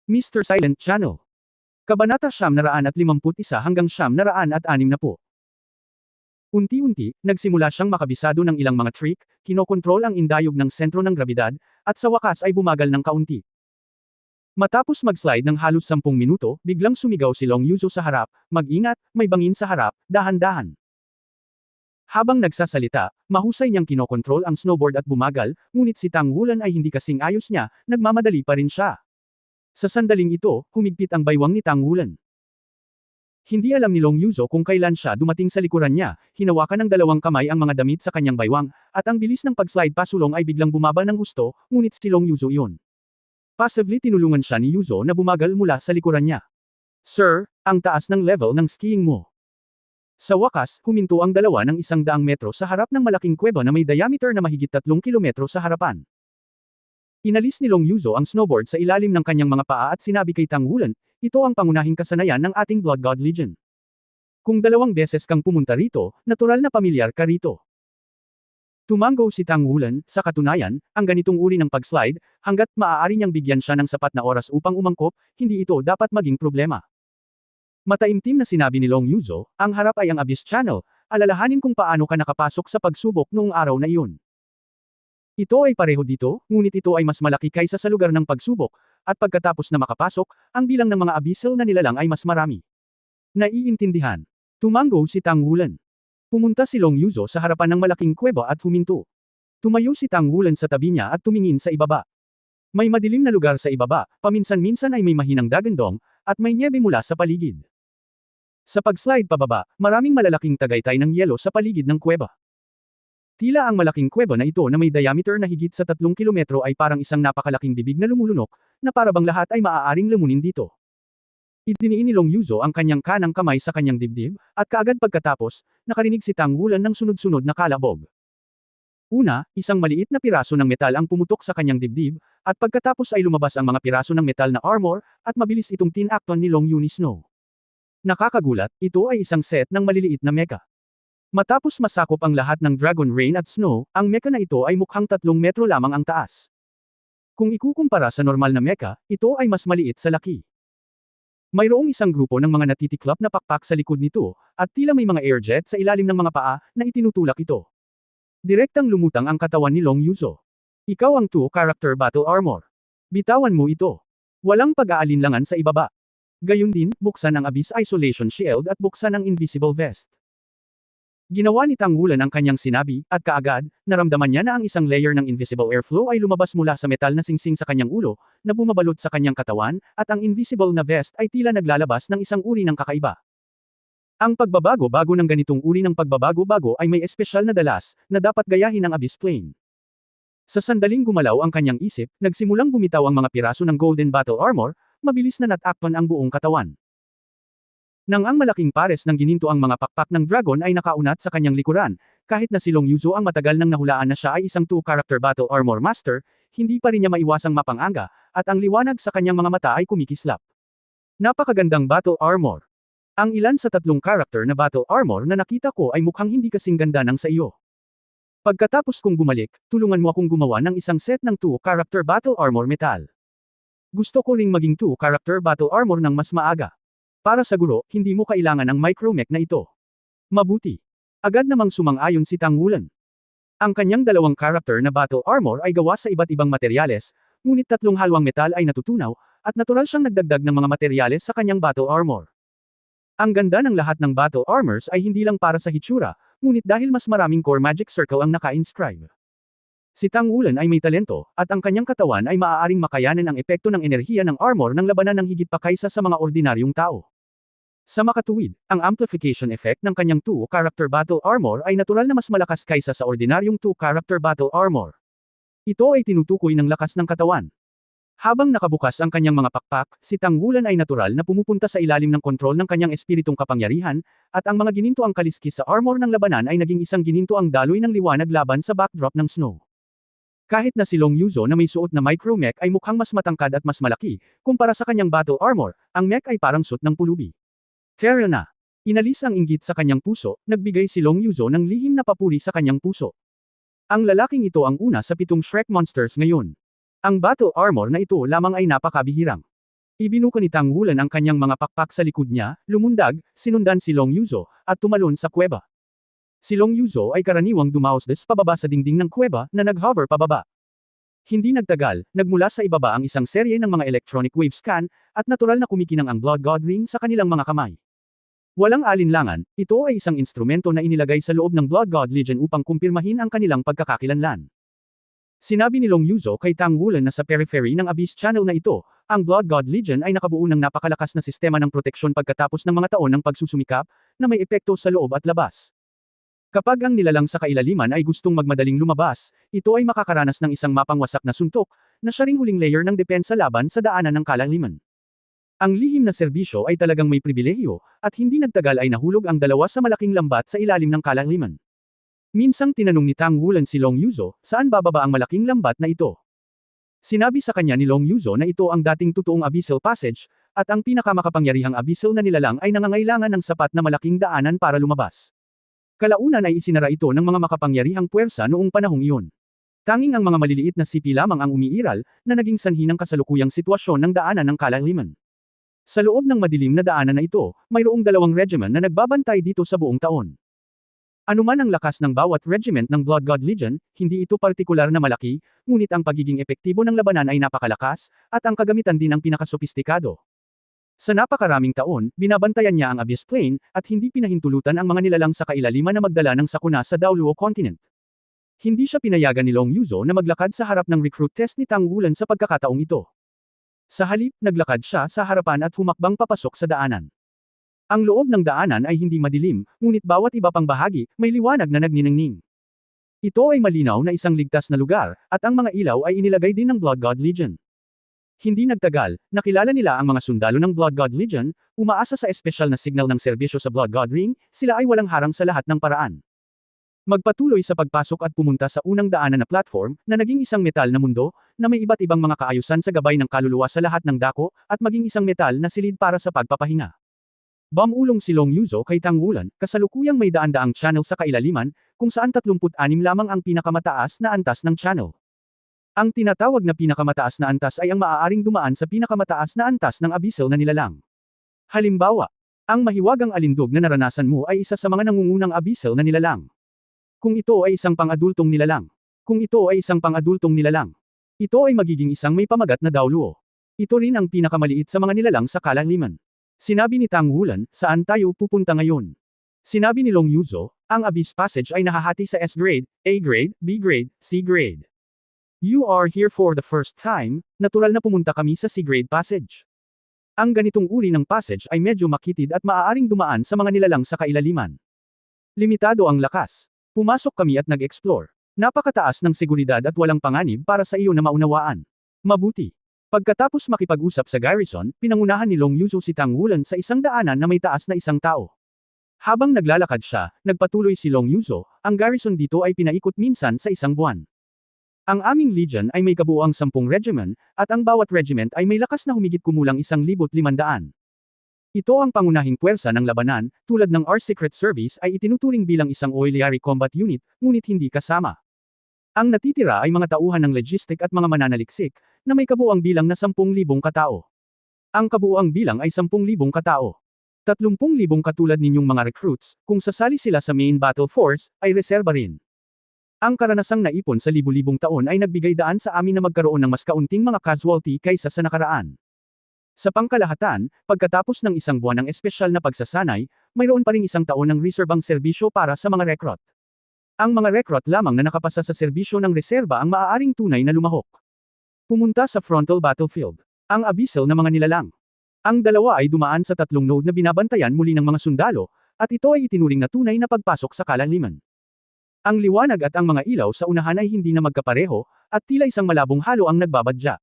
Mr. Silent Channel. Kabanata 951 hanggang 960. Unti-unti, nagsimula siyang makabisado ng ilang mga trick, kinokontrol ang indayog ng sentro ng grabidad, at sa wakas ay bumagal ng kaunti. Matapos mag-slide ng halos 10 minuto, biglang sumigaw si Long Yuzo sa harap, "Mag-ingat, may bangin sa harap, dahan-dahan." Habang nagsasalita, mahusay niyang kinokontrol ang snowboard at bumagal, ngunit si Tang Wulan ay hindi kasing ayos niya, nagmamadali pa rin siya. Sa sandaling ito, humigpit ang baywang ni Tang Wulan. Hindi alam ni Long Yuzo kung kailan siya dumating sa likuran niya, hinawakan ng dalawang kamay ang mga damit sa kanyang baywang, at ang bilis ng pag-slide pasulong ay biglang bumaba ng husto, ngunit si Long Yuzo iyon. Passively tinulungan siya ni Yuzo na bumagal mula sa likuran niya. "Sir, ang taas ng level ng skiing mo." Sa wakas, huminto ang dalawa ng 100 metro sa harap ng malaking kuweba na may diameter na mahigit 3 kilometro sa harapan. Inalis ni Long Yuzo ang snowboard sa ilalim ng kanyang mga paa at sinabi kay Tang Wulan, "Ito ang pangunahing kasanayan ng ating Blood God Legion. Kung 2 beses kang pumunta rito, natural na pamilyar ka rito." Tumango si Tang Wulan, sa katunayan, ang ganitong uri ng pag-slide, hanggat maaari niyang bigyan siya ng sapat na oras upang umangkop, hindi ito dapat maging problema. Mataimtim na sinabi ni Long Yuzo, "Ang harap ay ang Abyss Channel, alalahanin kung paano ka nakapasok sa pagsubok noong araw na iyon. Ito ay pareho dito, ngunit ito ay mas malaki kaysa sa lugar ng pagsubok, at pagkatapos na makapasok, ang bilang ng mga abyssal na nilalang ay mas marami." Naiintindihan. Tumango si Tang Wulan. Pumunta si Long Yuzo sa harapan ng malaking kuweba at huminto. Tumayo si Tang Wulan sa tabi niya at tumingin sa ibaba. May madilim na lugar sa ibaba, paminsan-minsan ay may mahinang dagandong, at may nyebe mula sa paligid. Sa pag-slide pababa, maraming malalaking tagaytay ng yelo sa paligid ng kuweba. Tila ang malaking kuweba na ito na may diameter na higit sa 3 kilometro ay parang isang napakalaking bibig na lumulunok, na parabang lahat ay maaaring lamunin dito. Idiniin ni Long Yuzo ang kanyang kanang kamay sa kanyang dibdib, at kaagad pagkatapos, nakarinig si Tang Wulan ng sunod-sunod na kalabog. Una, isang maliit na piraso ng metal ang pumutok sa kanyang dibdib, at pagkatapos ay lumabas ang mga piraso ng metal na armor, at mabilis itong tinakton ni Long Yu ni Snow. Nakakagulat, ito ay isang set ng maliliit na mecha. Matapos masakop ang lahat ng Dragon Rain at Snow, ang mecha na ito ay mukhang 3 metro lamang ang taas. Kung ikukumpara sa normal na mecha, ito ay mas maliit sa laki. Mayroong isang grupo ng mga natitiklop na pakpak sa likod nito, at tila may mga airjet sa ilalim ng mga paa, na itinutulak ito. Direktang lumutang ang katawan ni Long Yuzo. "Ikaw ang 2-character battle armor. Bitawan mo ito. Walang pag-aalinlangan sa ibaba. Gayun din, buksan ang Abyss Isolation Shield at buksan ang Invisible Vest." Ginawa ni Tang Wulan ang kanyang sinabi, at kaagad, naramdaman niya na ang isang layer ng invisible airflow ay lumabas mula sa metal na singsing sa kanyang ulo, na bumabalot sa kanyang katawan, at ang invisible na vest ay tila naglalabas ng isang uri ng kakaiba. Ang pagbabago-bago ng ganitong uri ng pagbabago-bago ay may espesyal na dalas, na dapat gayahin ng Abyss Plane. Sa sandaling gumalaw ang kanyang isip, nagsimulang bumitaw ang mga piraso ng Golden Battle Armor, mabilis na natakpan ang buong katawan. Nang ang malaking pares ng gininto ang mga pakpak ng dragon ay nakaunat sa kanyang likuran, kahit na si Long Yuzo ang matagal nang nahulaan na siya ay isang 2-character battle armor master, hindi pa rin niya maiwasang mapanganga, at ang liwanag sa kanyang mga mata ay kumikislap. Napakagandang battle armor. Ang ilan sa 3 character na battle armor na nakita ko ay mukhang hindi kasing ganda ng sa iyo. Pagkatapos kong bumalik, tulungan mo akong gumawa ng isang set ng 2-character battle armor metal. Gusto ko ring maging 2-character battle armor ng mas maaga. Para siguro, hindi mo kailangan ang micromech na ito. Mabuti. Agad namang sumang-ayon si Tang Wulan. Ang kanyang 2 character na battle armor ay gawa sa iba't ibang materyales, ngunit 3 halwang metal ay natutunaw, at natural siyang nagdagdag ng mga materyales sa kanyang battle armor. Ang ganda ng lahat ng battle armors ay hindi lang para sa hitsura, ngunit dahil mas maraming core magic circle ang naka-inscribe. Si Tang Wulan ay may talento, at ang kanyang katawan ay maaaring makayanan ang epekto ng enerhiya ng armor ng labanan ng higit pa kaysa sa mga ordinaryong tao. Sa makatuwid, ang amplification effect ng kanyang 2-character battle armor ay natural na mas malakas kaysa sa ordinaryong 2-character battle armor. Ito ay tinutukoy ng lakas ng katawan. Habang nakabukas ang kanyang mga pakpak, si Tang Wulan ay natural na pumupunta sa ilalim ng kontrol ng kanyang espiritong kapangyarihan, at ang mga gininto ang kaliskis sa armor ng labanan ay naging isang gininto ang daloy ng liwanag laban sa backdrop ng snow. Kahit na si Long Yuzo na may suot na micromech ay mukhang mas matangkad at mas malaki, kumpara sa kanyang battle armor, ang mech ay parang suit ng pulubi. Tara na. Inalis ang inggit sa kanyang puso, nagbigay si Long Yuzo ng lihim na papuri sa kanyang puso. Ang lalaking ito ang una sa 7 Shrek monsters ngayon. Ang battle armor na ito lamang ay napakabihirang. Ibinuko ni Tang Wulan ang kanyang mga pakpak sa likod niya, lumundag, sinundan si Long Yuzo, at tumalon sa kuweba. Si Long Yuzo ay karaniwang dumaosdes pababa sa dingding ng kuweba na nag-hover pababa. Hindi nagtagal, nagmula sa ibaba ang isang serye ng mga electronic wave scan, at natural na kumikinang ang Blood God Ring sa kanilang mga kamay. Walang alinlangan, ito ay isang instrumento na inilagay sa loob ng Blood God Legion upang kumpirmahin ang kanilang pagkakakilanlan. Sinabi ni Long Yuzo kay Tang Wulan na sa periphery ng Abyss Channel na ito, ang Blood God Legion ay nakabuo ng napakalakas na sistema ng proteksyon pagkatapos ng mga taon ng pagsusumikap, na may epekto sa loob at labas. Kapag ang nilalang sa kailaliman ay gustong magmadaling lumabas, ito ay makakaranas ng isang mapangwasak na suntok, na siya ring huling layer ng depensa laban sa daanan ng kalaliman. Ang lihim na serbisyo ay talagang may pribilehyo, at hindi nagtagal ay nahulog ang dalawa sa malaking lambat sa ilalim ng kalaliman. Minsang tinanong ni Tang Wulan si Long Yuzo, saan bababa ang malaking lambat na ito? Sinabi sa kanya ni Long Yuzo na ito ang dating totoong abyssal passage, at ang pinakamakapangyarihang abyssal na nilalang ay nangangailangan ng sapat na malaking daanan para lumabas. Kalaunan ay isinara ito ng mga makapangyarihang puwersa noong panahong iyon. Tanging ang mga maliliit na sipi lamang ang umiiral, na naging sanhi ng kasalukuyang sitwasyon ng daanan ng kalaliman. Sa loob ng madilim na daanan na ito, mayroong 2 regiment na nagbabantay dito sa buong taon. Anuman ang lakas ng bawat regiment ng Blood God Legion, hindi ito partikular na malaki, ngunit ang pagiging epektibo ng labanan ay napakalakas, at ang kagamitan din ang pinakasopistikado. Sa napakaraming taon, binabantayan niya ang Abyss Plane, at hindi pinahintulutan ang mga nilalang sa kailaliman na magdala ng sakuna sa Daoluo Continent. Hindi siya pinayagan ni Long Yuzo na maglakad sa harap ng recruit test ni Tang Wulan sa pagkakataong ito. Sa halip, naglakad siya sa harapan at humakbang papasok sa daanan. Ang loob ng daanan ay hindi madilim, ngunit bawat iba pang bahagi, may liwanag na nagniningning. Ito ay malinaw na isang ligtas na lugar, at ang mga ilaw ay inilagay din ng Blood God Legion. Hindi nagtagal, nakilala nila ang mga sundalo ng Blood God Legion, umaasa sa espesyal na signal ng serbisyo sa Blood God Ring, sila ay walang harang sa lahat ng paraan. Magpatuloy sa pagpasok at pumunta sa unang daanan na platform, na naging isang metal na mundo, na may iba't ibang mga kaayusan sa gabay ng kaluluwa sa lahat ng dako, at maging isang metal na silid para sa pagpapahinga. Bumulong si Long Yuzo kay Tang Wulan, kasalukuyang may daan-daang channel sa kailaliman, kung saan 36 lamang ang pinakamataas na antas ng channel. Ang tinatawag na pinakamataas na antas ay ang maaaring dumaan sa pinakamataas na antas ng abyssal na nilalang. Halimbawa, ang mahiwagang alindog na naranasan mo ay isa sa mga nangungunang abyssal na nilalang. Kung ito ay isang pang-adultong nilalang. Kung ito ay isang pang-adultong nilalang. Ito ay magiging isang may pamagat na Daoluo. Ito rin ang pinakamaliit sa mga nilalang sa kalaliman. Sinabi ni Tang Wulan, saan tayo pupunta ngayon? Sinabi ni Long Yuzo, ang Abyss Passage ay nahahati sa S-grade, A-grade, B-grade, C-grade. You are here for the first time, natural na pumunta kami sa C-grade passage. Ang ganitong uri ng passage ay medyo makitid at maaaring dumaan sa mga nilalang sa kailaliman. Limitado ang lakas. Pumasok kami at nag-explore. Napakataas ng seguridad at walang panganib para sa iyo na maunawaan. Mabuti. Pagkatapos makipag-usap sa garrison, pinangunahan ni Long Yuzo si Tang Wulan sa isang daanan na may taas na isang tao. Habang naglalakad siya, nagpatuloy si Long Yuzo, ang garrison dito ay pinaikot minsan sa isang buwan. Ang aming legion ay may kabuuang 10 regiment, at ang bawat regiment ay may lakas na humigit kumulang 1,500. Ito ang pangunahing puwersa ng labanan, tulad ng our Secret Service ay itinuturing bilang isang auxiliary combat unit, ngunit hindi kasama. Ang natitira ay mga tauhan ng logistic at mga mananaliksik, na may kabuuang bilang na 10,000 katao. Ang kabuuang bilang ay 10,000 katao. 30,000 katulad ninyong mga recruits, kung sasali sila sa main battle force, ay reserba rin. Ang karanasang naipon sa libu-libong taon ay nagbigay daan sa amin na magkaroon ng mas kaunting mga casualty kaysa sa nakaraan. Sa pangkalahatan, pagkatapos ng isang buwan ng espesyal na pagsasanay, mayroon pa ring isang taon ng reserbang serbisyo para sa mga recruit. Ang mga recruit lamang na nakapasa sa serbisyo ng reserba ang maaaring tunay na lumahok. Pumunta sa frontal battlefield. Ang abyssal na mga nilalang. Ang dalawa ay dumaan sa 3 node na binabantayan muli ng mga sundalo, at ito ay itinuring na tunay na pagpasok sa kalaliman. Ang liwanag at ang mga ilaw sa unahan ay hindi na magkapareho, at tila isang malabong halo ang nagbabadya.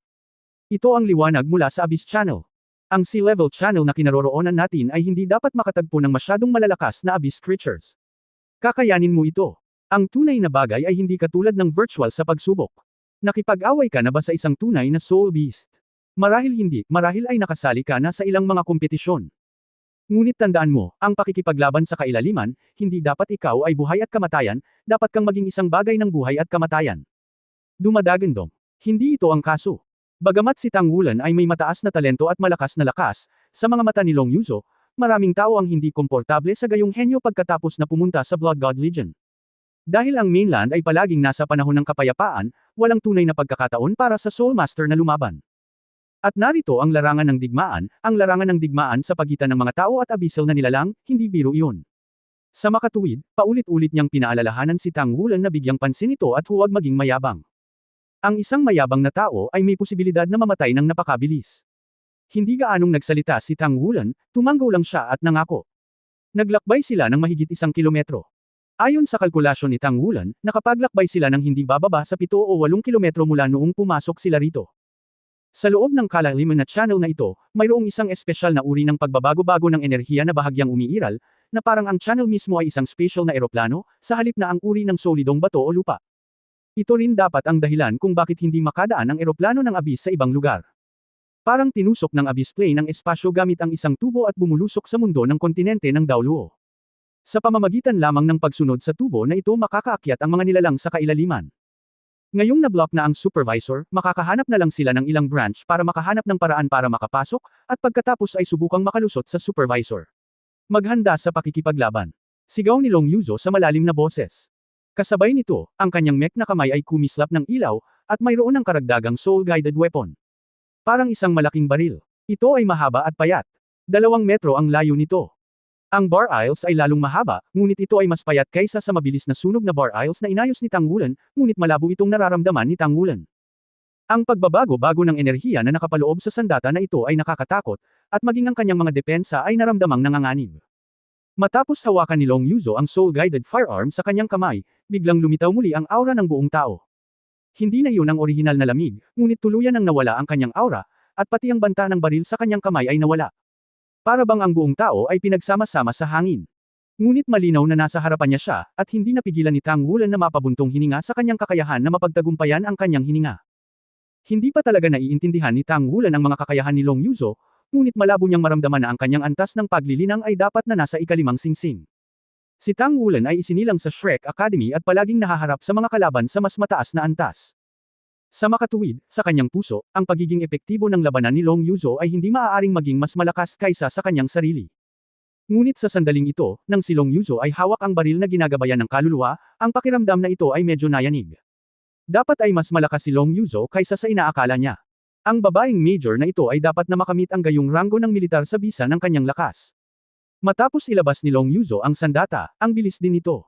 Ito ang liwanag mula sa Abyss Channel. Ang sea-level channel na kinaroroonan natin ay hindi dapat makatagpo ng masyadong malalakas na abyss creatures. Kakayanin mo ito. Ang tunay na bagay ay hindi katulad ng virtual sa pagsubok. Nakipag-away ka na ba sa isang tunay na soul beast? Marahil hindi, marahil ay nakasali ka na sa ilang mga kompetisyon. Ngunit tandaan mo, ang pakikipaglaban sa kailaliman, hindi dapat ikaw ay buhay at kamatayan, dapat kang maging isang bagay ng buhay at kamatayan. Dumadagandong. Hindi ito ang kaso. Bagamat si Tang Wulan ay may mataas na talento at malakas na lakas, sa mga mata ni Long Yuzo, maraming tao ang hindi komportable sa gayong henyo pagkatapos na pumunta sa Blood God Legion. Dahil ang mainland ay palaging nasa panahon ng kapayapaan, walang tunay na pagkakataon para sa Soul Master na lumaban. At narito ang larangan ng digmaan sa pagitan ng mga tao at abyssal na nilalang, hindi biro iyon. Sa makatuwid, paulit-ulit niyang pinaalalahanan si Tang Wulan na bigyang pansin ito at huwag maging mayabang. Ang isang mayabang na tao ay may posibilidad na mamatay ng napakabilis. Hindi gaanong nagsalita si Tang Wulan, tumanggo lang siya at nangako. Naglakbay sila ng mahigit 1 kilometro. Ayon sa kalkulasyon ni Tang Wulan, nakapaglakbay sila ng hindi bababa sa 7 o 8 kilometro mula noong pumasok sila rito. Sa loob ng kalaliman na channel na ito, mayroong isang espesyal na uri ng pagbabago-bago ng enerhiya na bahagyang umiiral, na parang ang channel mismo ay isang special na eroplano, sa halip na ang uri ng solidong bato o lupa. Ito rin dapat ang dahilan kung bakit hindi makadaan ang eroplano ng Abyss sa ibang lugar. Parang tinusok ng Abyss plane ang espasyo gamit ang isang tubo at bumulusok sa mundo ng kontinente ng Daoluo. Sa pamamagitan lamang ng pagsunod sa tubo na ito makakaakyat ang mga nilalang sa kailaliman. Ngayong na-block na ang supervisor, makakahanap na lang sila ng ilang branch para makahanap ng paraan para makapasok, at pagkatapos ay subukang makalusot sa supervisor. Maghanda sa pakikipaglaban. Sigaw ni Long Yuzo sa malalim na boses. Kasabay nito, ang kanyang mech na kamay ay kumislap ng ilaw, at mayroon ng karagdagang soul-guided weapon. Parang isang malaking baril. Ito ay mahaba at payat. 2 metro ang layo nito. Ang bar aisles ay lalong mahaba, ngunit ito ay mas payat kaysa sa mabilis na sunog na bar aisles na inayos ni Tang Wulan, ngunit malabo itong nararamdaman ni Tang Wulan. Ang pagbabago-bago ng enerhiya na nakapaloob sa sandata na ito ay nakakatakot, at maging ang kanyang mga depensa ay naramdamang nanganganib. Matapos hawakan ni Long Yuzo ang soul-guided firearm sa kanyang kamay, biglang lumitaw muli ang aura ng buong tao. Hindi na iyon ang orihinal na lamig, ngunit tuluyan ang nawala ang kanyang aura, at pati ang banta ng baril sa kanyang kamay ay nawala. Para bang ang buong tao ay pinagsama-sama sa hangin. Ngunit malinaw na nasa harapan niya siya, at hindi napigilan ni Tang Wulan na mapabuntong hininga sa kanyang kakayahan na mapagtagumpayan ang kanyang hininga. Hindi pa talaga naiintindihan ni Tang Wulan ang mga kakayahan ni Long Yuzo, ngunit malabo niyang maramdaman na ang kanyang antas ng paglilinang ay dapat na nasa ikalimang singsing. Si Tang Wulan ay isinilang sa Shrek Academy at palaging nahaharap sa mga kalaban sa mas mataas na antas. Sa makatuwid, sa kanyang puso, ang pagiging epektibo ng labanan ni Long Yuzo ay hindi maaaring maging mas malakas kaysa sa kanyang sarili. Ngunit sa sandaling ito, nang si Long Yuzo ay hawak ang baril na ginagabayan ng kaluluwa, ang pakiramdam na ito ay medyo nayanig. Dapat ay mas malakas si Long Yuzo kaysa sa inaakala niya. Ang babaeng major na ito ay dapat na makamit ang gayong ranggo ng militar sa bisa ng kanyang lakas. Matapos ilabas ni Long Yuzo ang sandata, ang bilis din nito.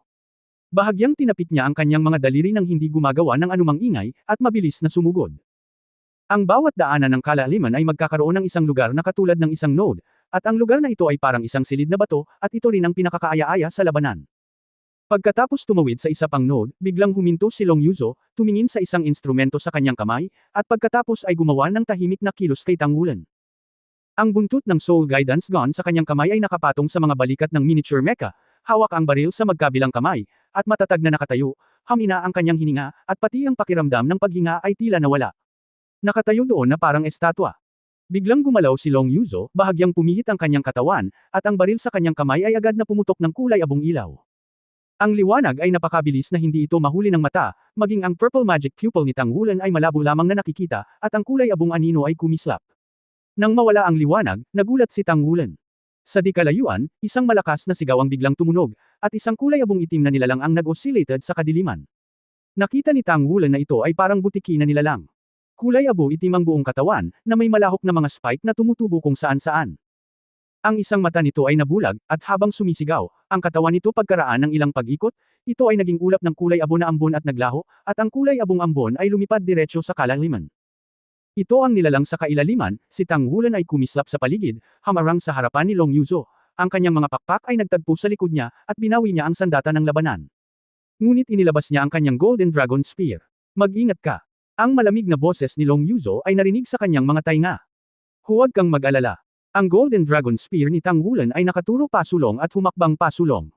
Bahagyang tinapik niya ang kanyang mga daliri nang hindi gumagawa ng anumang ingay, at mabilis na sumugod. Ang bawat daanan ng kalaliman ay magkakaroon ng isang lugar na katulad ng isang node, at ang lugar na ito ay parang isang silid na bato, at ito rin ang pinakakaaya-aya sa labanan. Pagkatapos tumawid sa isa pang node, biglang huminto si Long Yuzo, tumingin sa isang instrumento sa kanyang kamay, at pagkatapos ay gumawa ng tahimik na kilos kay Tang Wulan. Ang buntot ng Soul Guidance Gun sa kanyang kamay ay nakapatong sa mga balikat ng miniature mecha, hawak ang baril sa magkabilang kamay, at matatag na nakatayo, hamina ang kanyang hininga, at pati ang pakiramdam ng paghinga ay tila nawala. Nakatayo doon na parang estatwa. Biglang gumalaw si Long Yuzo, bahagyang pumihit ang kanyang katawan, at ang baril sa kanyang kamay ay agad na pumutok ng kulay abong ilaw. Ang liwanag ay napakabilis na hindi ito mahuli ng mata, maging ang purple magic pupil ni Tang Wulan ay malabo lamang na nakikita, at ang kulay abong anino ay kumislap. Nang mawala ang liwanag, nagulat si Tang Wulan. Sa di kalayuan, isang malakas na sigaw ang biglang tumunog, at isang kulay abong itim na nilalang ang nag-oscillated sa kadiliman. Nakita ni Tang Wulan na ito ay parang butiki na nilalang. Kulay abo itim ang buong katawan, na may malahok na mga spike na tumutubo kung saan-saan. Ang isang mata nito ay nabulag, at habang sumisigaw, ang katawan nito pagkaraan ng ilang pag-ikot, ito ay naging ulap ng kulay abo na ambon at naglaho, at ang kulay abong ambon ay lumipad diretso sa kalaliman. Ito ang nilalang sa kailaliman, si Tang Wulan ay kumislap sa paligid, hamarang sa harapan ni Long Yuzo. Ang kanyang mga pakpak ay nagtagpo sa likod niya, at binawi niya ang sandata ng labanan. Ngunit inilabas niya ang kanyang Golden Dragon Spear. Mag-ingat ka. Ang malamig na boses ni Long Yuzo ay narinig sa kanyang mga tainga. Huwag kang mag-alala. Ang Golden Dragon Spear ni Tang Wulan ay nakaturo pasulong at humakbang pasulong.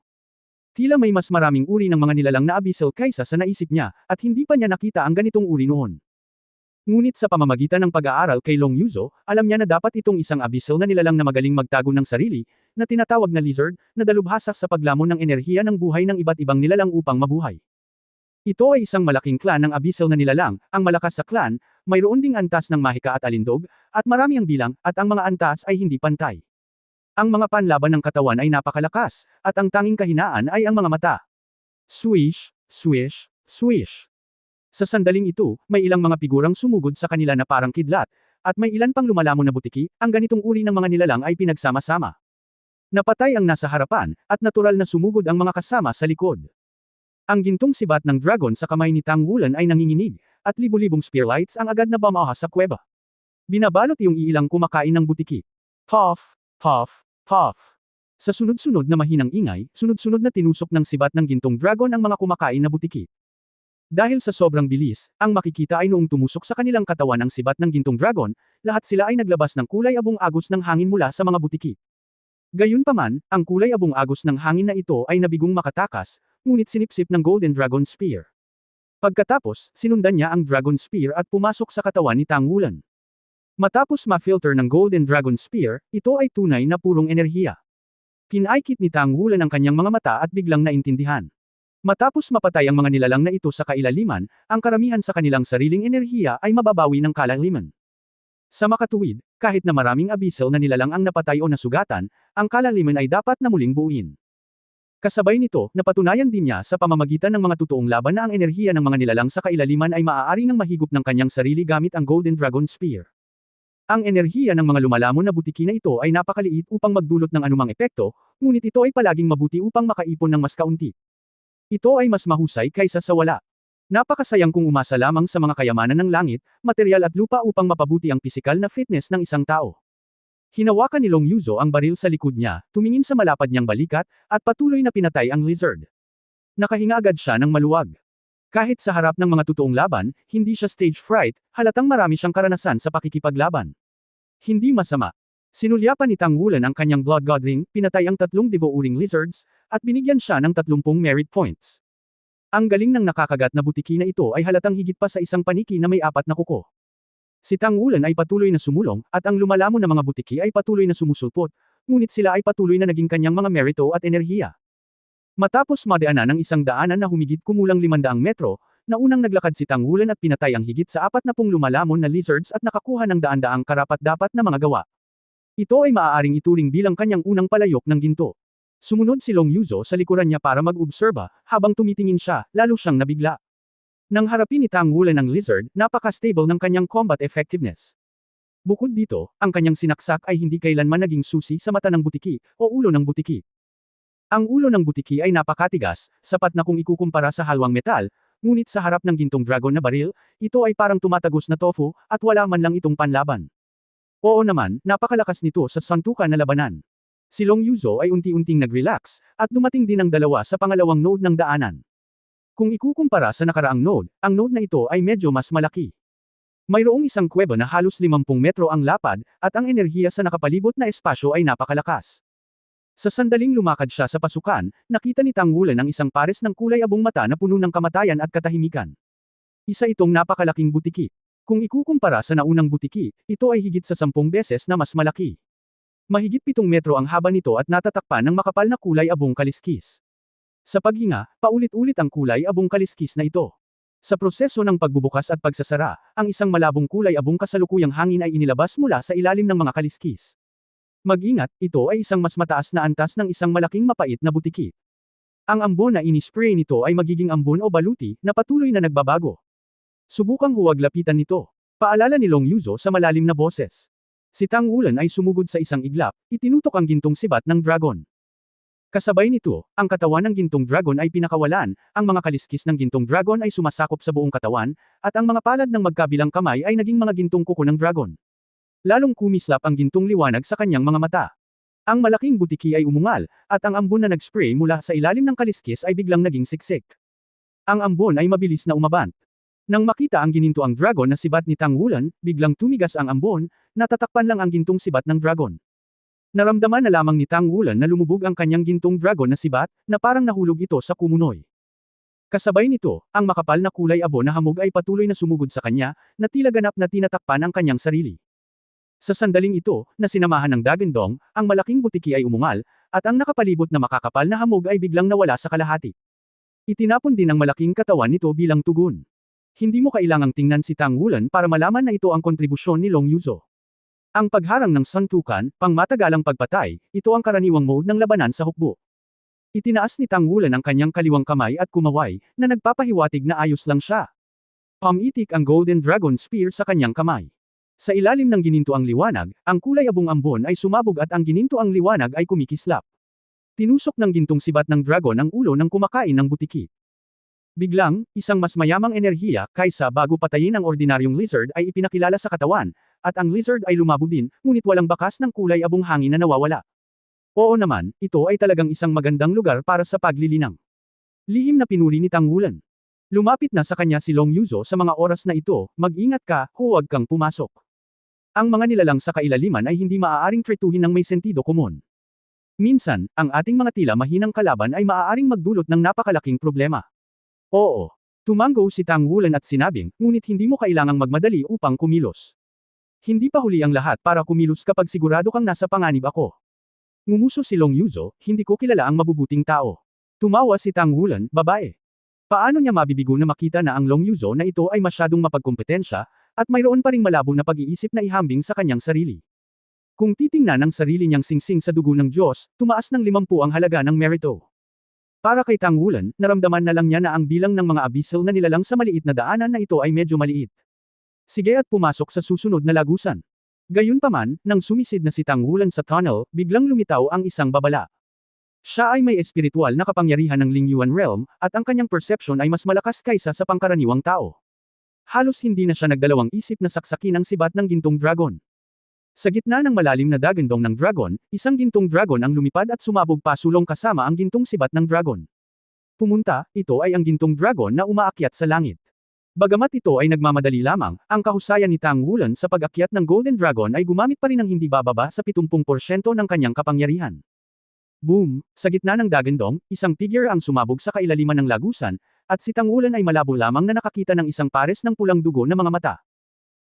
Tila may mas maraming uri ng mga nilalang na abyssal kaysa sa naisip niya, at hindi pa niya nakita ang ganitong uri noon. Ngunit sa pamamagitan ng pag-aaral kay Long Yuzo, alam niya na dapat itong isang abyssal na nilalang na magaling magtago ng sarili, na tinatawag na lizard, na dalubhasa sa paglamon ng enerhiya ng buhay ng iba't ibang nilalang upang mabuhay. Ito ay isang malaking clan ng abyssal na nilalang, ang malakas sa clan, mayroon ding antas ng mahika at alindog, at marami ang bilang, at ang mga antas ay hindi pantay. Ang mga panlaban ng katawan ay napakalakas, at ang tanging kahinaan ay ang mga mata. Swish, swish, swish. Sa sandaling ito, may ilang mga figurang sumugod sa kanila na parang kidlat, at may ilan pang lumalamon na butiki, ang ganitong uri ng mga nilalang ay pinagsama-sama. Napatay ang nasa harapan, at natural na sumugod ang mga kasama sa likod. Ang gintong sibat ng dragon sa kamay ni Tang Wulan ay nanginginig, at libu-libong spearlights ang agad na bumaha sa kuweba. Binabalot yung iilang kumakain ng butiki. Puff, puff, puff. Sa sunod-sunod na mahinang ingay, sunod-sunod na tinusok ng sibat ng gintong dragon ang mga kumakain na butiki. Dahil sa sobrang bilis, ang makikita ay noong tumusok sa kanilang katawan ang sibat ng gintong dragon, lahat sila ay naglabas ng kulay abong-agos ng hangin mula sa mga butiki. Gayunpaman, ang kulay abong-agos ng hangin na ito ay nabigong makatakas, ngunit sinipsip ng Golden Dragon Spear. Pagkatapos, sinundan niya ang Dragon Spear at pumasok sa katawan ni Tang Wulan. Matapos ma-filter ng Golden Dragon Spear, ito ay tunay na purong enerhiya. Pinaikit ni Tang Wulan ang kanyang mga mata at biglang naintindihan. Matapos mapatay ang mga nilalang na ito sa kailaliman, ang karamihan sa kanilang sariling enerhiya ay mababawi ng kalaliman. Sa makatuwid, kahit na maraming abyssal na nilalang ang napatay o nasugatan, ang kalaliman ay dapat na muling buuin. Kasabay nito, napatunayan din niya sa pamamagitan ng mga totoong laban na ang enerhiya ng mga nilalang sa kailaliman ay maaari ng mahigop ng kanyang sarili gamit ang Golden Dragon Spear. Ang enerhiya ng mga lumalamon na butiki na ito ay napakaliit upang magdulot ng anumang epekto, ngunit ito ay palaging mabuti upang makaipon ng mas kaunti. Ito ay mas mahusay kaysa sa wala. Napakasayang kung umasa lamang sa mga kayamanan ng langit, materyal at lupa upang mapabuti ang pisikal na fitness ng isang tao. Hinawakan ni Long Yuzo ang baril sa likod niya, tumingin sa malapad niyang balikat, at patuloy na pinatay ang lizard. Nakahinga agad siya ng maluwag. Kahit sa harap ng mga totoong laban, hindi siya stage fright, halatang marami siyang karanasan sa pakikipaglaban. Hindi masama. Sinulyapan ni Tang Wulan ang kanyang Blood God Ring, pinatay ang 3 Devo-uring lizards, at binigyan siya ng 30 merit points. Ang galing ng nakakagat na butiki na ito ay halatang higit pa sa isang paniki na may 4 na kuko. Si Tang Wulan ay patuloy na sumulong, at ang lumalamon na mga butiki ay patuloy na sumusulpot, ngunit sila ay patuloy na naging kanyang mga merito at enerhiya. Matapos madaanan ng isang daanan na humigit kumulang 500 metro, naunang naglakad si Tang Wulan at pinatay ang higit sa 40 lumalamon na lizards at nakakuha ng daan-daang karapat-dapat na mga gawa. Ito ay maaaring ituring bilang kanyang unang palayok ng ginto. Sumunod si Long Yuzo sa likuran niya para mag-obserba, habang tumitingin siya, lalo siyang nabigla. Nang harapin ni Tang Wulan ang lizard, napaka-stable ng kanyang combat effectiveness. Bukod dito, ang kanyang sinaksak ay hindi kailanman naging susi sa mata ng butiki, o ulo ng butiki. Ang ulo ng butiki ay napakatigas, sapat na kung ikukumpara sa halwang metal, ngunit sa harap ng gintong dragon na baril, ito ay parang tumatagos na tofu, at wala man lang itong panlaban. Oo naman, napakalakas nito sa santukan na labanan. Si Long Yuzo ay unti-unting nag-relax, at dumating din ang dalawa sa pangalawang node ng daanan. Kung ikukumpara sa nakaraang node, ang node na ito ay medyo mas malaki. Mayroong isang kuweba na halos 50 metro ang lapad, at ang enerhiya sa nakapalibot na espasyo ay napakalakas. Sa sandaling lumakad siya sa pasukan, nakita ni Tang Wulan ang isang pares ng kulay abong mata na puno ng kamatayan at katahimikan. Isa itong napakalaking butiki. Kung ikukumpara sa naunang butiki, ito ay higit sa 10 beses na mas malaki. Mahigit 7 metro ang haba nito at natatakpan ng makapal na kulay abong kaliskis. Sa paghinga, paulit-ulit ang kulay abong kaliskis na ito. Sa proseso ng pagbubukas at pagsasara, ang isang malabong kulay abong kasalukuyang hangin ay inilabas mula sa ilalim ng mga kaliskis. Mag-ingat, ito ay isang mas mataas na antas ng isang malaking mapait na butiki. Ang ambon na inispray nito ay magiging ambon o baluti, na patuloy na nagbabago. Subukang huwag lapitan nito. Paalala ni Long Yuzo sa malalim na boses. Si Tang Wulan ay sumugod sa isang iglap, itinutok ang gintong sibat ng dragon. Kasabay nito, ang katawan ng gintong dragon ay pinakawalan, ang mga kaliskis ng gintong dragon ay sumasakop sa buong katawan, at ang mga palad ng magkabilang kamay ay naging mga gintong kuko ng dragon. Lalong kumislap ang gintong liwanag sa kanyang mga mata. Ang malaking butiki ay umungal, at ang ambon na nag-spray mula sa ilalim ng kaliskis ay biglang naging siksik. Ang ambon ay mabilis na umabant. Nang makita ang gininto ang dragon na sibat ni Tang Wulan, biglang tumigas ang ambon, natatakpan lang ang gintong sibat ng dragon. Naramdaman na lamang ni Tang Wulan na lumubog ang kanyang gintong dragon na sibat, na parang nahulog ito sa kumunoy. Kasabay nito, ang makapal na kulay abo na hamog ay patuloy na sumugod sa kanya, na tila ganap na tinatakpan ang kanyang sarili. Sa sandaling ito, na sinamahan ng dagandong, ang malaking butiki ay umungal, at ang nakapalibot na makakapal na hamog ay biglang nawala sa kalahati. Itinapon din ang malaking katawan nito bilang tugon. Hindi mo kailangang tingnan si Tang Wulan para malaman na ito ang kontribusyon ni Long Yuzo. Ang pagharang ng suntukan, pangmatagalang pagpatay, ito ang karaniwang mode ng labanan sa hukbo. Itinaas ni Tang Wulan ang kanyang kaliwang kamay at kumaway, na nagpapahiwatig na ayos lang siya. Pamitik ang Golden Dragon Spear sa kanyang kamay. Sa ilalim ng ginintoang liwanag, ang kulay abong ambon ay sumabog at ang ginintoang liwanag ay kumikislap. Tinusok ng gintong sibat ng dragon ang ulo ng kumakain ng butiki. Biglang, isang mas mayamang enerhiya kaysa bago patayin ang ordinaryong lizard ay ipinakilala sa katawan, at ang lizard ay lumabog din, ngunit walang bakas ng kulay abong hangin na nawawala. Oo naman, ito ay talagang isang magandang lugar para sa paglilinang. Lihim na pinuri ni Tang Wulan. Lumapit na sa kanya si Long Yuzo sa mga oras na ito, mag-ingat ka, huwag kang pumasok. Ang mga nilalang sa kailaliman ay hindi maaaring tretuhin ng may sentido komon. Minsan, ang ating mga tila mahinang kalaban ay maaaring magdulot ng napakalaking problema. Oo. Tumango si Tang Wulan at sinabing, ngunit hindi mo kailangang magmadali upang kumilos. Hindi pa huli ang lahat para kumilos kapag sigurado kang nasa panganib ako. Ngumuso si Long Yuzo, hindi ko kilala ang mabubuting tao. Tumawa si Tang Wulan, babae. Paano niya mabibigo na makita na ang Long Yuzo na ito ay masyadong mapagkompetensya, at mayroon pa ring malabo na pag-iisip na ihambing sa kanyang sarili. Kung titingnan ang sarili niyang singsing sa dugo ng Diyos, tumaas ng 50 ang halaga ng merito. Para kay Tang Wulan, naramdaman na lang niya na ang bilang ng mga abyssal na nilalang sa maliit na daanan na ito ay medyo maliit. Sige at pumasok sa susunod na lagusan. Gayunpaman, nang sumisid na si Tang Wulan sa tunnel, biglang lumitaw ang isang babala. Siya ay may espiritual na kapangyarihan ng Lingyuan Realm, at ang kanyang perception ay mas malakas kaysa sa pangkaraniwang tao. Halos hindi na siya nagdalawang isip na saksakin ang sibat ng gintong dragon. Sa gitna ng malalim na dagandong ng dragon, isang gintong dragon ang lumipad at sumabog pasulong kasama ang gintong sibat ng dragon. Pumunta, ito ay ang gintong dragon na umaakyat sa langit. Bagamat ito ay nagmamadali lamang, ang kahusayan ni Tang Wulan sa pag-akyat ng Golden Dragon ay gumamit pa rin ng hindi bababa sa 70% ng kanyang kapangyarihan. Boom! Sa gitna ng dagandong, isang figure ang sumabog sa kailaliman ng lagusan, at si Tang Wulan ay malabo lamang na nakakita ng isang pares ng pulang dugo na mga mata.